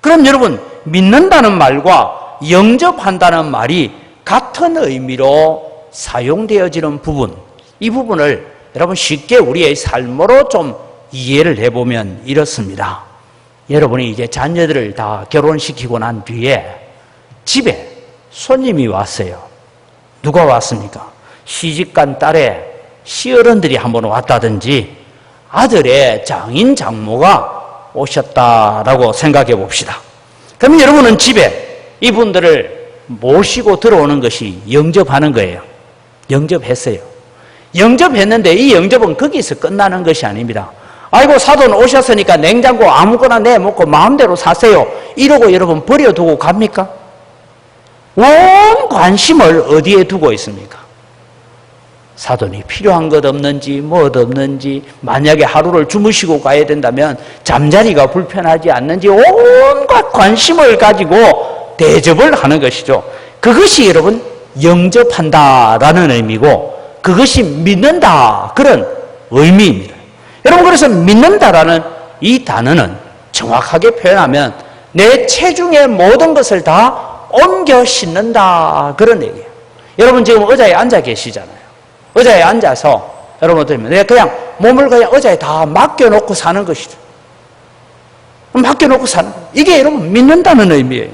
[SPEAKER 1] 그럼 여러분, 믿는다는 말과 영접한다는 말이 같은 의미로 사용되어지는 부분, 이 부분을 여러분 쉽게 우리의 삶으로 좀 이해를 해보면 이렇습니다. 여러분이 이제 자녀들을 다 결혼시키고 난 뒤에 집에 손님이 왔어요. 누가 왔습니까? 시집간 딸의 시어른들이 한번 왔다든지 아들의 장인 장모가 오셨다라고 생각해 봅시다. 그럼 여러분은 집에 이분들을 모시고 들어오는 것이 영접하는 거예요. 영접했어요. 영접했는데 이 영접은 거기서 끝나는 것이 아닙니다. 아이고 사돈 오셨으니까 냉장고 아무거나 내먹고 마음대로 사세요. 이러고 여러분 버려두고 갑니까? 온 관심을 어디에 두고 있습니까? 사돈이 필요한 것 없는지 뭐 없는지, 만약에 하루를 주무시고 가야 된다면 잠자리가 불편하지 않는지 온갖 관심을 가지고 대접을 하는 것이죠. 그것이 여러분 영접한다라는 의미고, 그것이 믿는다 그런 의미입니다. 여러분, 그래서 믿는다라는 이 단어는 정확하게 표현하면 내 체중의 모든 것을 다 옮겨 싣는다 그런 얘기예요. 여러분 지금 의자에 앉아 계시잖아요. 의자에 앉아서 여러분들 내가 그냥 몸을 그냥 의자에 다 맡겨놓고 사는 것이죠. 맡겨놓고 사는 거예요. 이게 여러분 믿는다는 의미예요.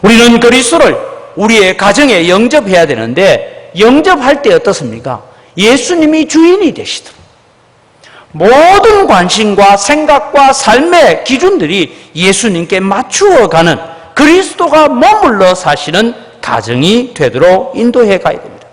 [SPEAKER 1] 우리는 그리스도를 우리의 가정에 영접해야 되는데, 영접할 때 어떻습니까? 예수님이 주인이 되시도록 모든 관심과 생각과 삶의 기준들이 예수님께 맞추어가는 그리스도가 머물러 사시는 가정이 되도록 인도해 가야 됩니다.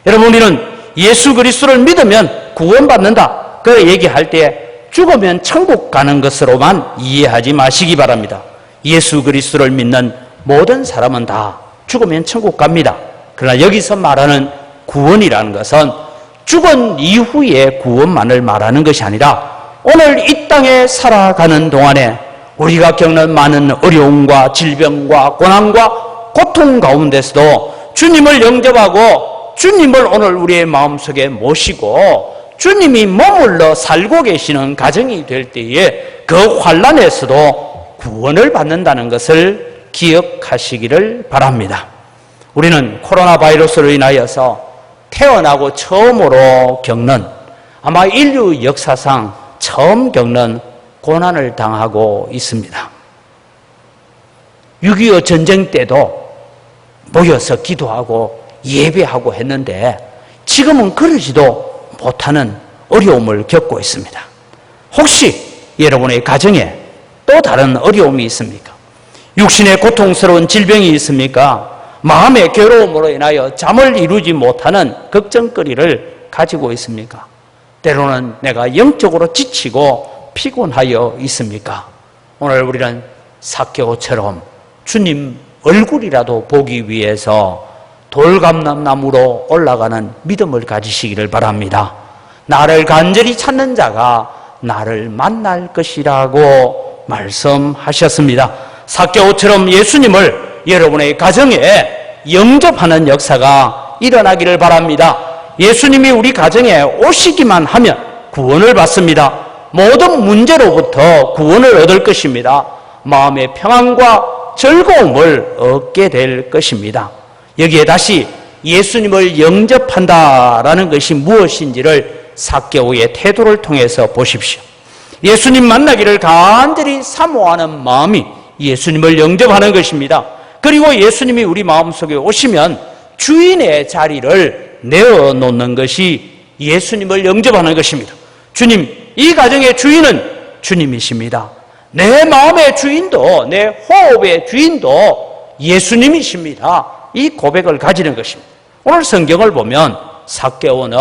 [SPEAKER 1] 여러분, 우리는 예수 그리스도를 믿으면 구원받는다 그 얘기할 때 죽으면 천국 가는 것으로만 이해하지 마시기 바랍니다. 예수 그리스도를 믿는 모든 사람은 다 죽으면 천국 갑니다. 그러나 여기서 말하는 구원이라는 것은 죽은 이후의 구원만을 말하는 것이 아니라 오늘 이 땅에 살아가는 동안에 우리가 겪는 많은 어려움과 질병과 고난과 고통 가운데서도 주님을 영접하고 주님을 오늘 우리의 마음속에 모시고 주님이 머물러 살고 계시는 가정이 될 때에 그 환난에서도 구원을 받는다는 것을 기억하시기를 바랍니다. 우리는 코로나 바이러스로 인하여서 태어나고 처음으로 겪는, 아마 인류 역사상 처음 겪는 고난을 당하고 있습니다. 6.25 전쟁 때도 모여서 기도하고 예배하고 했는데 지금은 그러지도 못하는 어려움을 겪고 있습니다. 혹시 여러분의 가정에 또 다른 어려움이 있습니까? 육신의 고통스러운 질병이 있습니까? 마음의 괴로움으로 인하여 잠을 이루지 못하는 걱정거리를 가지고 있습니까? 때로는 내가 영적으로 지치고 피곤하여 있습니까? 오늘 우리는 삭개오처럼 주님 얼굴이라도 보기 위해서 돌감람나무로 올라가는 믿음을 가지시기를 바랍니다. 나를 간절히 찾는 자가 나를 만날 것이라고 말씀하셨습니다. 삭개오처럼 예수님을 여러분의 가정에 영접하는 역사가 일어나기를 바랍니다. 예수님이 우리 가정에 오시기만 하면 구원을 받습니다. 모든 문제로부터 구원을 얻을 것입니다. 마음의 평안과 즐거움을 얻게 될 것입니다. 여기에 다시 예수님을 영접한다라는 것이 무엇인지를 삭개오의 태도를 통해서 보십시오. 예수님 만나기를 간절히 사모하는 마음이 예수님을 영접하는 것입니다. 그리고 예수님이 우리 마음속에 오시면 주인의 자리를 내어놓는 것이 예수님을 영접하는 것입니다. 주님, 이 가정의 주인은 주님이십니다. 내 마음의 주인도, 내 호흡의 주인도 예수님이십니다. 이 고백을 가지는 것입니다. 오늘 성경을 보면 삭개오는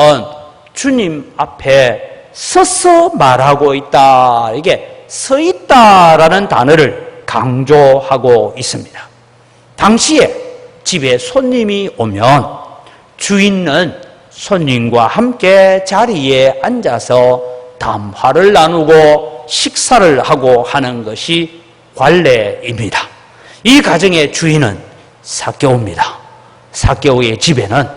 [SPEAKER 1] 주님 앞에 서서 말하고 있다, 이게 서 있다라는 단어를 강조하고 있습니다. 당시에 집에 손님이 오면 주인은 손님과 함께 자리에 앉아서 담화를 나누고 식사를 하고 하는 것이 관례입니다. 이 가정의 주인은 삭개오입니다. 삭개오의 집에는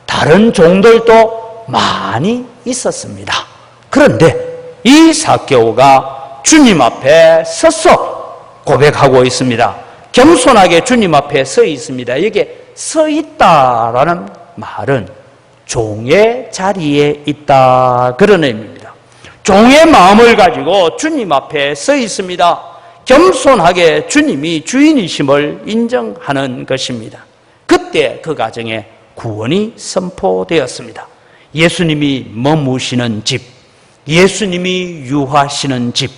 [SPEAKER 1] 다른 종들도 많이 있었습니다. 그런데 이 삭개오가 주님 앞에 서서 고백하고 있습니다. 겸손하게 주님 앞에 서 있습니다. 이게 서 있다라는 말은 종의 자리에 있다, 그런 의미입니다. 종의 마음을 가지고 주님 앞에 서 있습니다. 겸손하게 주님이 주인이심을 인정하는 것입니다. 그때 그 가정에 구원이 선포되었습니다. 예수님이 머무시는 집, 예수님이 유하시는 집,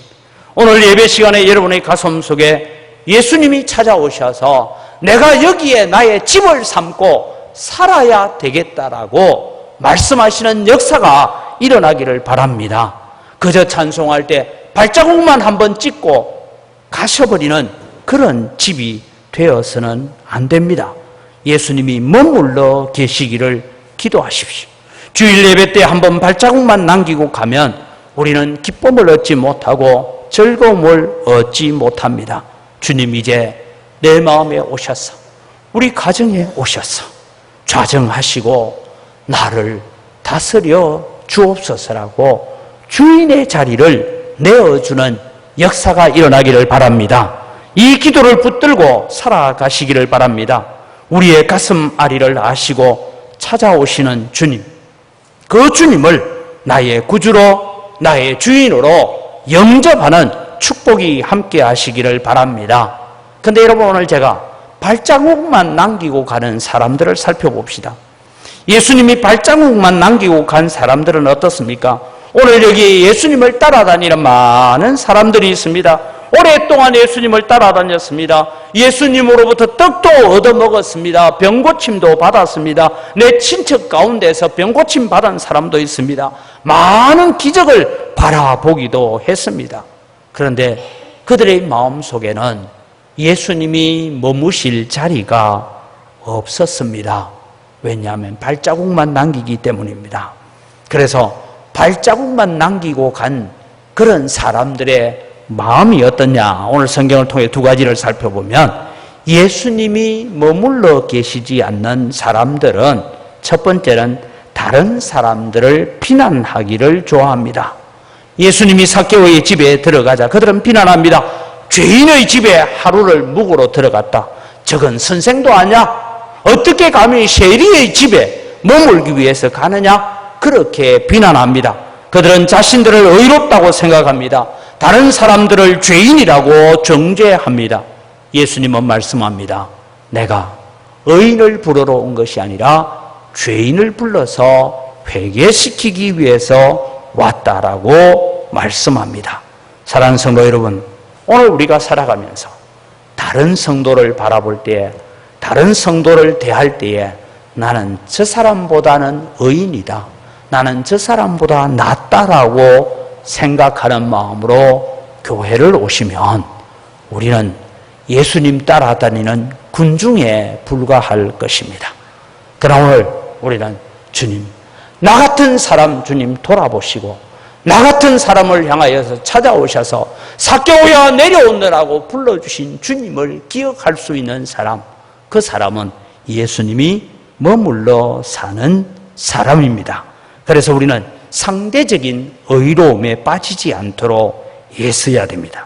[SPEAKER 1] 오늘 예배 시간에 여러분의 가슴 속에 예수님이 찾아오셔서 내가 여기에 나의 집을 삼고 살아야 되겠다라고 말씀하시는 역사가 일어나기를 바랍니다. 그저 찬송할 때 발자국만 한번 찍고 가셔버리는 그런 집이 되어서는 안 됩니다. 예수님이 머물러 계시기를 기도하십시오. 주일 예배 때 한번 발자국만 남기고 가면 우리는 기쁨을 얻지 못하고 즐거움을 얻지 못합니다. 주님 이제 내 마음에 오셔서 우리 가정에 오셔서 좌정하시고 나를 다스려 주옵소서라고 주인의 자리를 내어주는 역사가 일어나기를 바랍니다. 이 기도를 붙들고 살아가시기를 바랍니다. 우리의 가슴 아리를 아시고 찾아오시는 주님, 그 주님을 나의 구주로 나의 주인으로 영접하는 축복이 함께 하시기를 바랍니다. 근데 여러분, 오늘 제가 발자국만 남기고 가는 사람들을 살펴봅시다. 예수님이 발자국만 남기고 간 사람들은 어떻습니까? 오늘 여기 예수님을 따라다니는 많은 사람들이 있습니다. 오랫동안 예수님을 따라다녔습니다. 예수님으로부터 떡도 얻어먹었습니다. 병고침도 받았습니다. 내 친척 가운데서 병고침 받은 사람도 있습니다. 많은 기적을 바라보기도 했습니다. 그런데 그들의 마음속에는 예수님이 머무실 자리가 없었습니다. 왜냐하면 발자국만 남기기 때문입니다. 그래서 발자국만 남기고 간 그런 사람들의 마음이 어떠냐? 오늘 성경을 통해 두 가지를 살펴보면 예수님이 머물러 계시지 않는 사람들은 첫 번째는 다른 사람들을 비난하기를 좋아합니다. 예수님이 삭개오의 집에 들어가자 그들은 비난합니다. 죄인의 집에 하루를 묵으러 들어갔다. 저건 선생도 아냐? 어떻게 감히 세리의 집에 머물기 위해서 가느냐? 그렇게 비난합니다. 그들은 자신들을 의롭다고 생각합니다. 다른 사람들을 죄인이라고 정죄합니다. 예수님은 말씀합니다. 내가 의인을 부르러 온 것이 아니라 죄인을 불러서 회개시키기 위해서 왔다라고 말씀합니다. 사랑하는 성도 여러분, 오늘 우리가 살아가면서 다른 성도를 바라볼 때에, 다른 성도를 대할 때에 나는 저 사람보다는 의인이다, 나는 저 사람보다 낫다라고 생각하는 마음으로 교회를 오시면 우리는 예수님 따라다니는 군중에 불과할 것입니다. 그러나 오늘 우리는 주님, 나 같은 사람 주님 돌아보시고 나 같은 사람을 향하여서 찾아오셔서 삭개오야 내려오느라고 불러주신 주님을 기억할 수 있는 사람, 그 사람은 예수님이 머물러 사는 사람입니다. 그래서 우리는 상대적인 의로움에 빠지지 않도록 애써야 됩니다.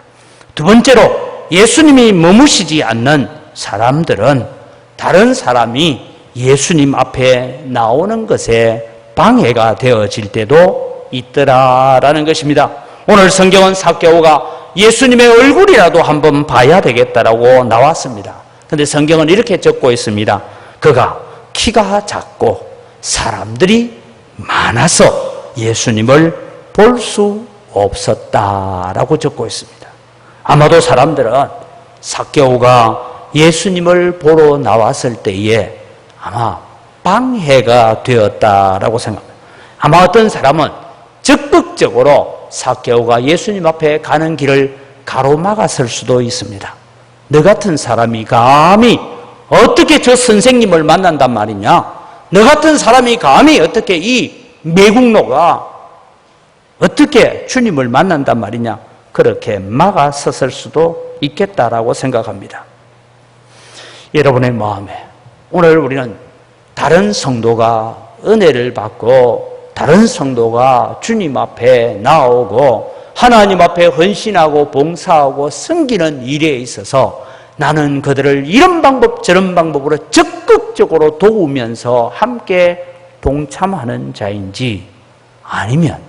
[SPEAKER 1] 두 번째로, 예수님이 머무시지 않는 사람들은 다른 사람이 예수님 앞에 나오는 것에 방해가 되어질 때도 있더라라는 것입니다. 오늘 성경은 삭개오가 예수님의 얼굴이라도 한번 봐야 되겠다라고 나왔습니다. 그런데 성경은 이렇게 적고 있습니다. 그가 키가 작고 사람들이 많아서 예수님을 볼 수 없었다라고 적고 있습니다. 아마도 사람들은 삭개오가 예수님을 보러 나왔을 때에 아마 방해가 되었다라고 생각합니다. 아마 어떤 사람은 적극적으로 삭개오가 예수님 앞에 가는 길을 가로막았을 수도 있습니다. 너 같은 사람이 감히 어떻게 저 선생님을 만난단 말이냐? 너 같은 사람이 감히 어떻게 이 매국노가 어떻게 주님을 만난단 말이냐? 그렇게 막아섰을 수도 있겠다라고 생각합니다. 여러분의 마음에 오늘 우리는 다른 성도가 은혜를 받고 다른 성도가 주님 앞에 나오고 하나님 앞에 헌신하고 봉사하고 섬기는 일에 있어서 나는 그들을 이런 방법 저런 방법으로 적극적으로 도우면서 함께 동참하는 자인지, 아니면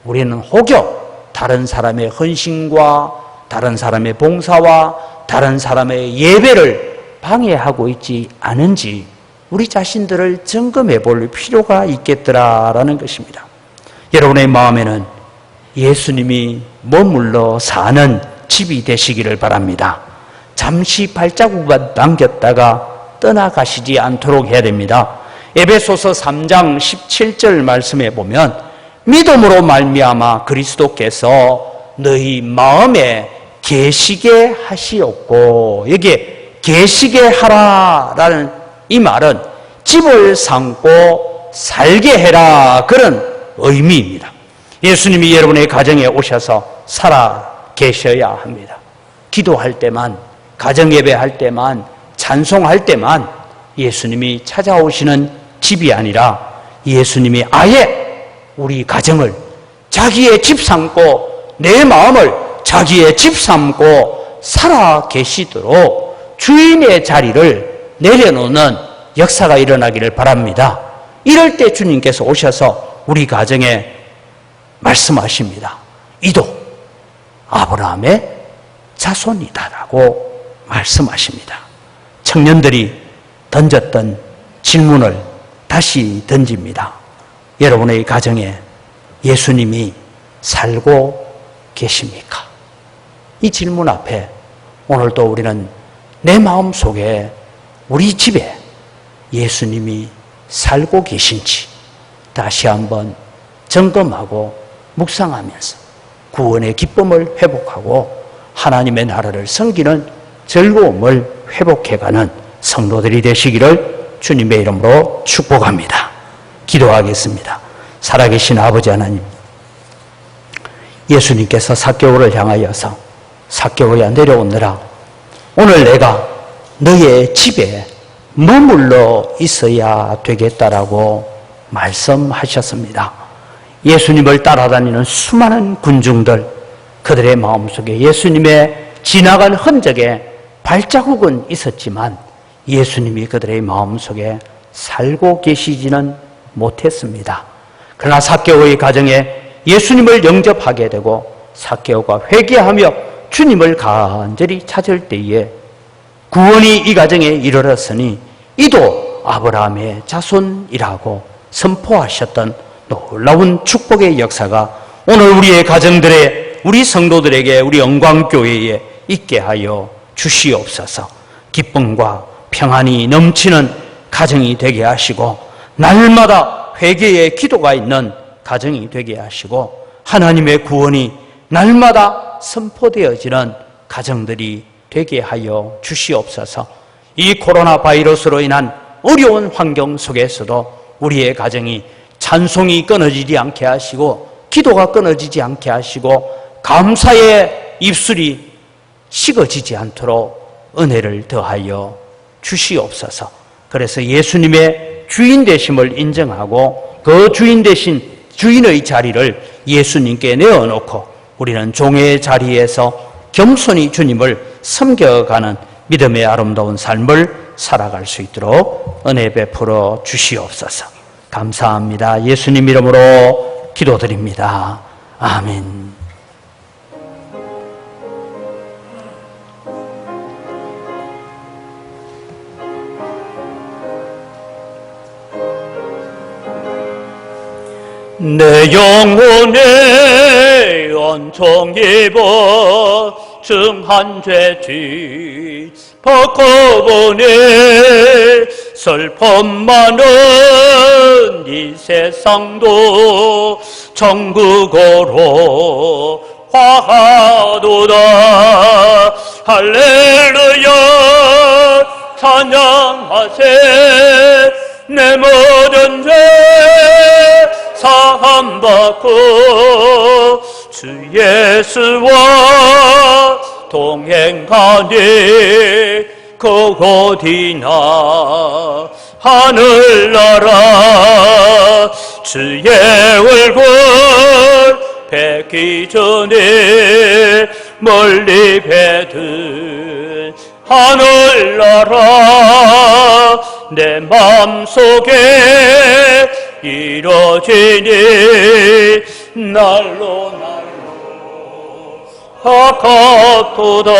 [SPEAKER 1] 우리는 혹여 다른 사람의 헌신과 다른 사람의 봉사와 다른 사람의 예배를 방해하고 있지 않은지 우리 자신들을 점검해 볼 필요가 있겠더라라는 것입니다. 여러분의 마음에는 예수님이 머물러 사는 집이 되시기를 바랍니다. 잠시 발자국만 남겼다가 떠나가시지 않도록 해야 됩니다. 에베소서 3장 17절 말씀에 보면 믿음으로 말미암아 그리스도께서 너희 마음에 계시게 하시옵고, 여기에 계시게 하라라는 이 말은 집을 삼고 살게 해라, 그런 의미입니다. 예수님이 여러분의 가정에 오셔서 살아 계셔야 합니다. 기도할 때만, 가정예배할 때만, 찬송할 때만 예수님이 찾아오시는 집이 아니라 예수님이 아예 우리 가정을 자기의 집 삼고 내 마음을 자기의 집 삼고 살아 계시도록 주인의 자리를 내려놓는 역사가 일어나기를 바랍니다. 이럴 때 주님께서 오셔서 우리 가정에 말씀하십니다. 이도 아브라함의 자손이다라고 말씀하십니다. 청년들이 던졌던 질문을 다시 던집니다. 여러분의 가정에 예수님이 살고 계십니까? 이 질문 앞에 오늘도 우리는 내 마음 속에 우리 집에 예수님이 살고 계신지 다시 한번 점검하고 묵상하면서 구원의 기쁨을 회복하고 하나님의 나라를 섬기는 즐거움을 회복해가는 성도들이 되시기를 주님의 이름으로 축복합니다. 기도하겠습니다. 살아계신 아버지 하나님, 예수님께서 삭개오를 향하여서 삭개오야 내려오느라 오늘 내가 너의 집에 머물러 있어야 되겠다라고 말씀하셨습니다. 예수님을 따라다니는 수많은 군중들, 그들의 마음속에 예수님의 지나간 흔적에 발자국은 있었지만 예수님이 그들의 마음속에 살고 계시지는 못했습니다. 그러나 삭개오의 가정에 예수님을 영접하게 되고 삭개오가 회개하며 주님을 간절히 찾을 때에 구원이 이 가정에 이르렀으니 이도 아브라함의 자손이라고 선포하셨던 놀라운 축복의 역사가 오늘 우리의 가정들에, 우리 성도들에게, 우리 영광교회에 있게 하여 주시옵소서. 기쁨과 평안이 넘치는 가정이 되게 하시고 날마다 회개의 기도가 있는 가정이 되게 하시고 하나님의 구원이 날마다 선포되어지는 가정들이 되게 하여 주시옵소서. 이 코로나 바이러스로 인한 어려운 환경 속에서도 우리의 가정이 찬송이 끊어지지 않게 하시고 기도가 끊어지지 않게 하시고 감사의 입술이 식어지지 않도록 은혜를 더하여 주시옵소서. 그래서 예수님의 주인 되심을 인정하고 그 주인 되신 주인의 자리를 예수님께 내어놓고 우리는 종의 자리에서 겸손히 주님을 섬겨가는 믿음의 아름다운 삶을 살아갈 수 있도록 은혜 베풀어 주시옵소서. 감사합니다. 예수님 이름으로 기도드립니다. 아멘. 내 영혼에 온통 입어 증한 죄지 벗고보니 슬픔 많은 이 세상도 천국으로 화하도다. 할렐루야 찬양하세. 내 모든 죄 사함받고 주 예수와 동행하니 그 어디나 하늘나라. 주의 얼굴 뵙기 전에 멀리 뵈듯 하늘나라 내 맘속에 이루어지니 날로 가깝도다.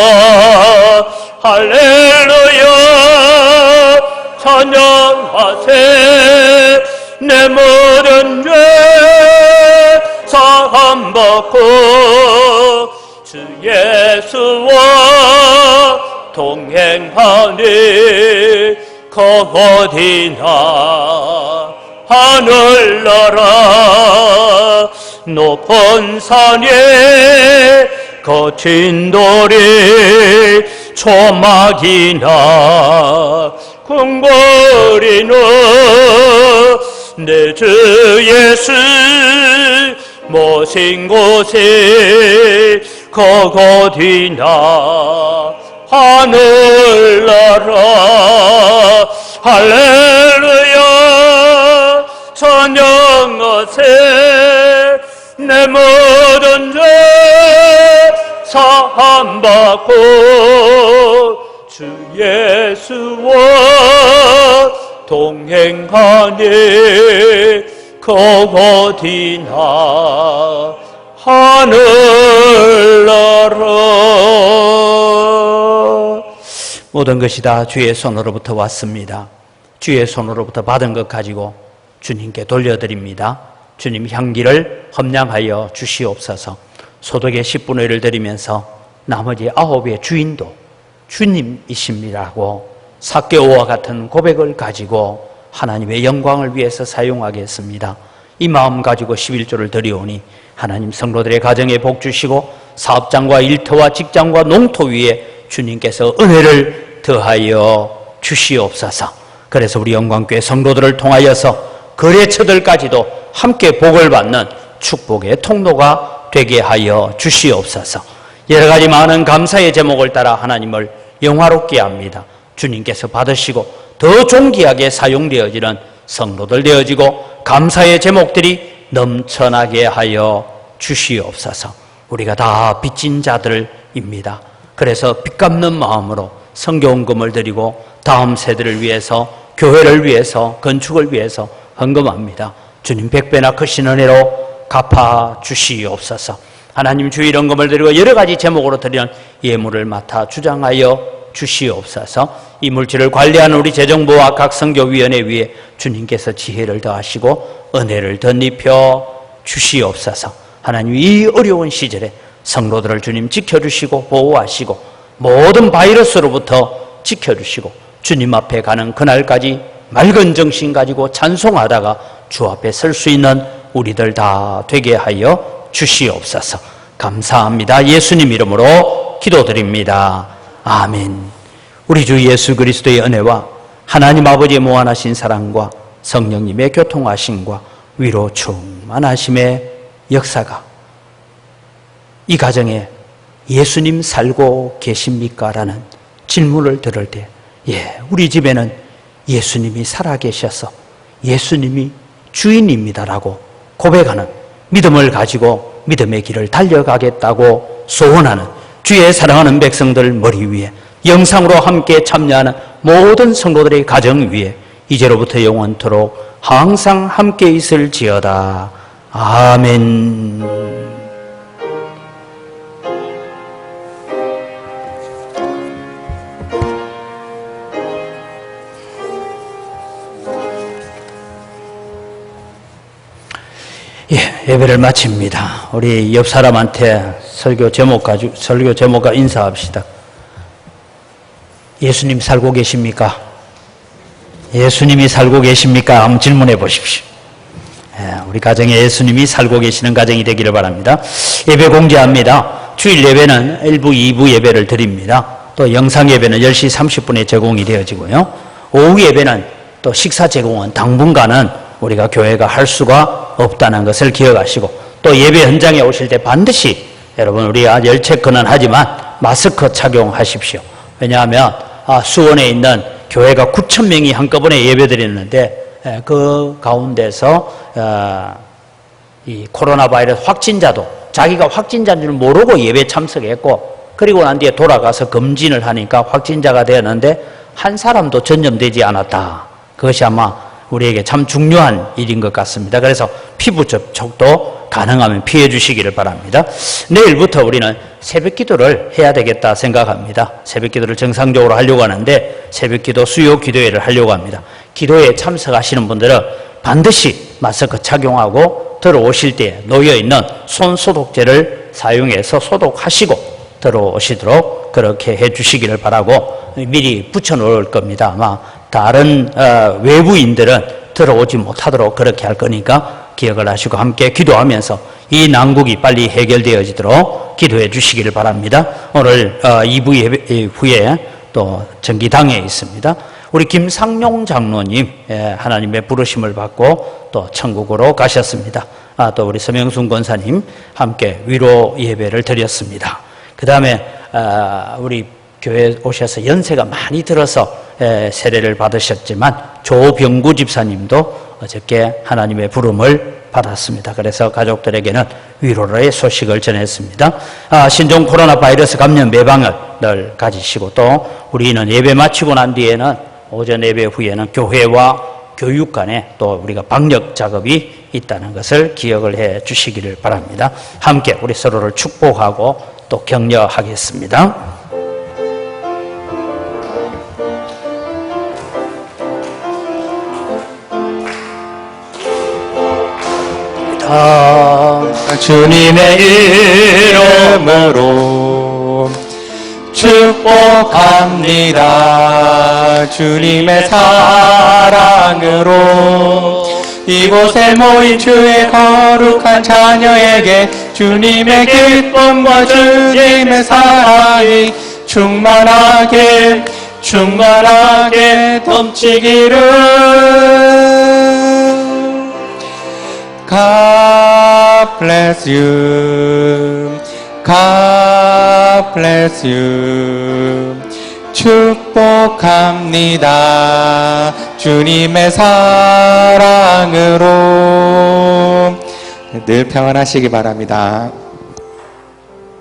[SPEAKER 1] 할렐루야 찬양하세. 내 모든 죄 사함받고 예수와 동행하니 그 어디나 하늘나라 높은 산에 거친 돌이 초막이나 궁궐이나 내 주 예수 모신 곳에 거기나 하늘나라 할렐루야 찬양하세 내 모든 죄 사함받고 주 예수와 동행하니 그 어디나 하늘나라. 모든 것이 다 주의 손으로부터 왔습니다. 주의 손으로부터 받은 것 가지고 주님께 돌려드립니다. 주님 향기를 험량하여 주시옵소서. 소득의 10분의 1을 드리면서 나머지 9의 주인도 주님이십니다고 삭개오와 같은 고백을 가지고 하나님의 영광을 위해서 사용하겠습니다. 이 마음 가지고 11조를 드리오니 하나님 성도들의 가정에 복 주시고 사업장과 일터와 직장과 농토 위에 주님께서 은혜를 더하여 주시옵소서. 그래서 우리 영광교회 성도들을 통하여서 거래처들까지도 함께 복을 받는 축복의 통로가 되게 하여 주시옵소서. 여러 가지 많은 감사의 제목을 따라 하나님을 영화롭게 합니다. 주님께서 받으시고 더 존귀하게 사용되어지는 성도들 되어지고 감사의 제목들이 넘쳐나게 하여 주시옵소서. 우리가 다 빚진 자들입니다. 그래서 빚 갚는 마음으로 성교원금을 드리고 다음 세대를 위해서, 교회를 위해서, 건축을 위해서 헌금합니다. 주님 100배나 크신 은혜로 갚아 주시옵소서. 하나님 주일 헌금을 드리고 여러 가지 제목으로 드리는 예물을 맡아 주장하여 주시옵소서. 이 물질을 관리하는 우리 재정부와 각 선교위원회 위에 주님께서 지혜를 더하시고 은혜를 덧입혀 주시옵소서. 하나님 이 어려운 시절에 성도들을 주님 지켜주시고 보호하시고 모든 바이러스로부터 지켜주시고 주님 앞에 가는 그날까지 맑은 정신 가지고 찬송하다가 주 앞에 설 수 있는 우리들 다 되게 하여 주시옵소서. 감사합니다. 예수님 이름으로 기도드립니다. 아멘. 우리 주 예수 그리스도의 은혜와 하나님 아버지의 무한하신 사랑과 성령님의 교통하심과 위로 충만하심의 역사가 이 가정에 예수님 살고 계십니까? 라는 질문을 들을 때 우리 집에는 예수님이 살아계셔서 예수님이 주인입니다라고 고백하는 믿음을 가지고 믿음의 길을 달려가겠다고 소원하는 주의 사랑하는 백성들 머리 위에 영상으로 함께 참여하는 모든 성도들의 가정 위에 이제로부터 영원토록 항상 함께 있을지어다. 아멘. 예배를 마칩니다. 우리 옆 사람한테 설교 제목과 인사합시다. 예수님 살고 계십니까? 예수님이 살고 계십니까? 한번 질문해 보십시오. 우리 가정에 예수님이 살고 계시는 가정이 되기를 바랍니다. 예배 공지합니다. 주일 예배는 1부, 2부 예배를 드립니다. 또 영상 예배는 10시 30분에 제공이 되어지고요. 오후 예배는 또 식사 제공은 당분간은 우리가 교회가 할 수가 없다는 것을 기억하시고 또 예배 현장에 오실 때 반드시 여러분 우리가 열체크는 하지만 마스크 착용하십시오. 왜냐하면 수원에 있는 교회가 9,000명이 한꺼번에 예배드렸는데 그 가운데서 이 코로나 바이러스 확진자도 자기가 확진자인 줄 모르고 예배 참석했고 그리고 난 뒤에 돌아가서 검진을 하니까 확진자가 되었는데 한 사람도 전염되지 않았다. 그것이 아마 우리에게 참 중요한 일인 것 같습니다. 그래서 피부 접촉도 가능하면 피해 주시기를 바랍니다. 내일부터 우리는 새벽 기도를 해야 되겠다 생각합니다. 새벽 기도를 정상적으로 하려고 하는데 새벽 기도 수요 기도회를 하려고 합니다. 기도회에 참석하시는 분들은 반드시 마스크 착용하고 들어오실 때 놓여있는 손 소독제를 사용해서 소독하시고 들어오시도록 그렇게 해주시기를 바라고 미리 붙여놓을 겁니다. 아마 다른 외부인들은 들어오지 못하도록 그렇게 할 거니까 기억을 하시고 함께 기도하면서 이 난국이 빨리 해결되어지도록 기도해 주시기를 바랍니다. 오늘 2부 예배 후에 또 정기당에 있습니다. 우리 김상용 장로님 하나님의 부르심을 받고 또 천국으로 가셨습니다. 또 우리 서명순 권사님 함께 위로 예배를 드렸습니다. 그 다음에 우리 교회 오셔서 연세가 많이 들어서 세례를 받으셨지만 조병구 집사님도 어저께 하나님의 부름을 받았습니다. 그래서 가족들에게는 위로의 소식을 전했습니다. 신종 코로나 바이러스 감염 예방을 늘 가지시고 또 우리는 예배 마치고 난 뒤에는 오전 예배 후에는 교회와 교육 간에 또 우리가 방역 작업이 있다는 것을 기억을 해 주시기를 바랍니다. 함께 우리 서로를 축복하고 또 격려하겠습니다.
[SPEAKER 3] 주님의 이름으로 축복합니다. 주님의 사랑으로 이곳에 모인 주의 거룩한 자녀에게 주님의 기쁨과 주님의 사랑이 충만하게 넘치기를. God bless you. God bless you. 축복합니다. 주님의 사랑으로 늘 평안하시기 바랍니다.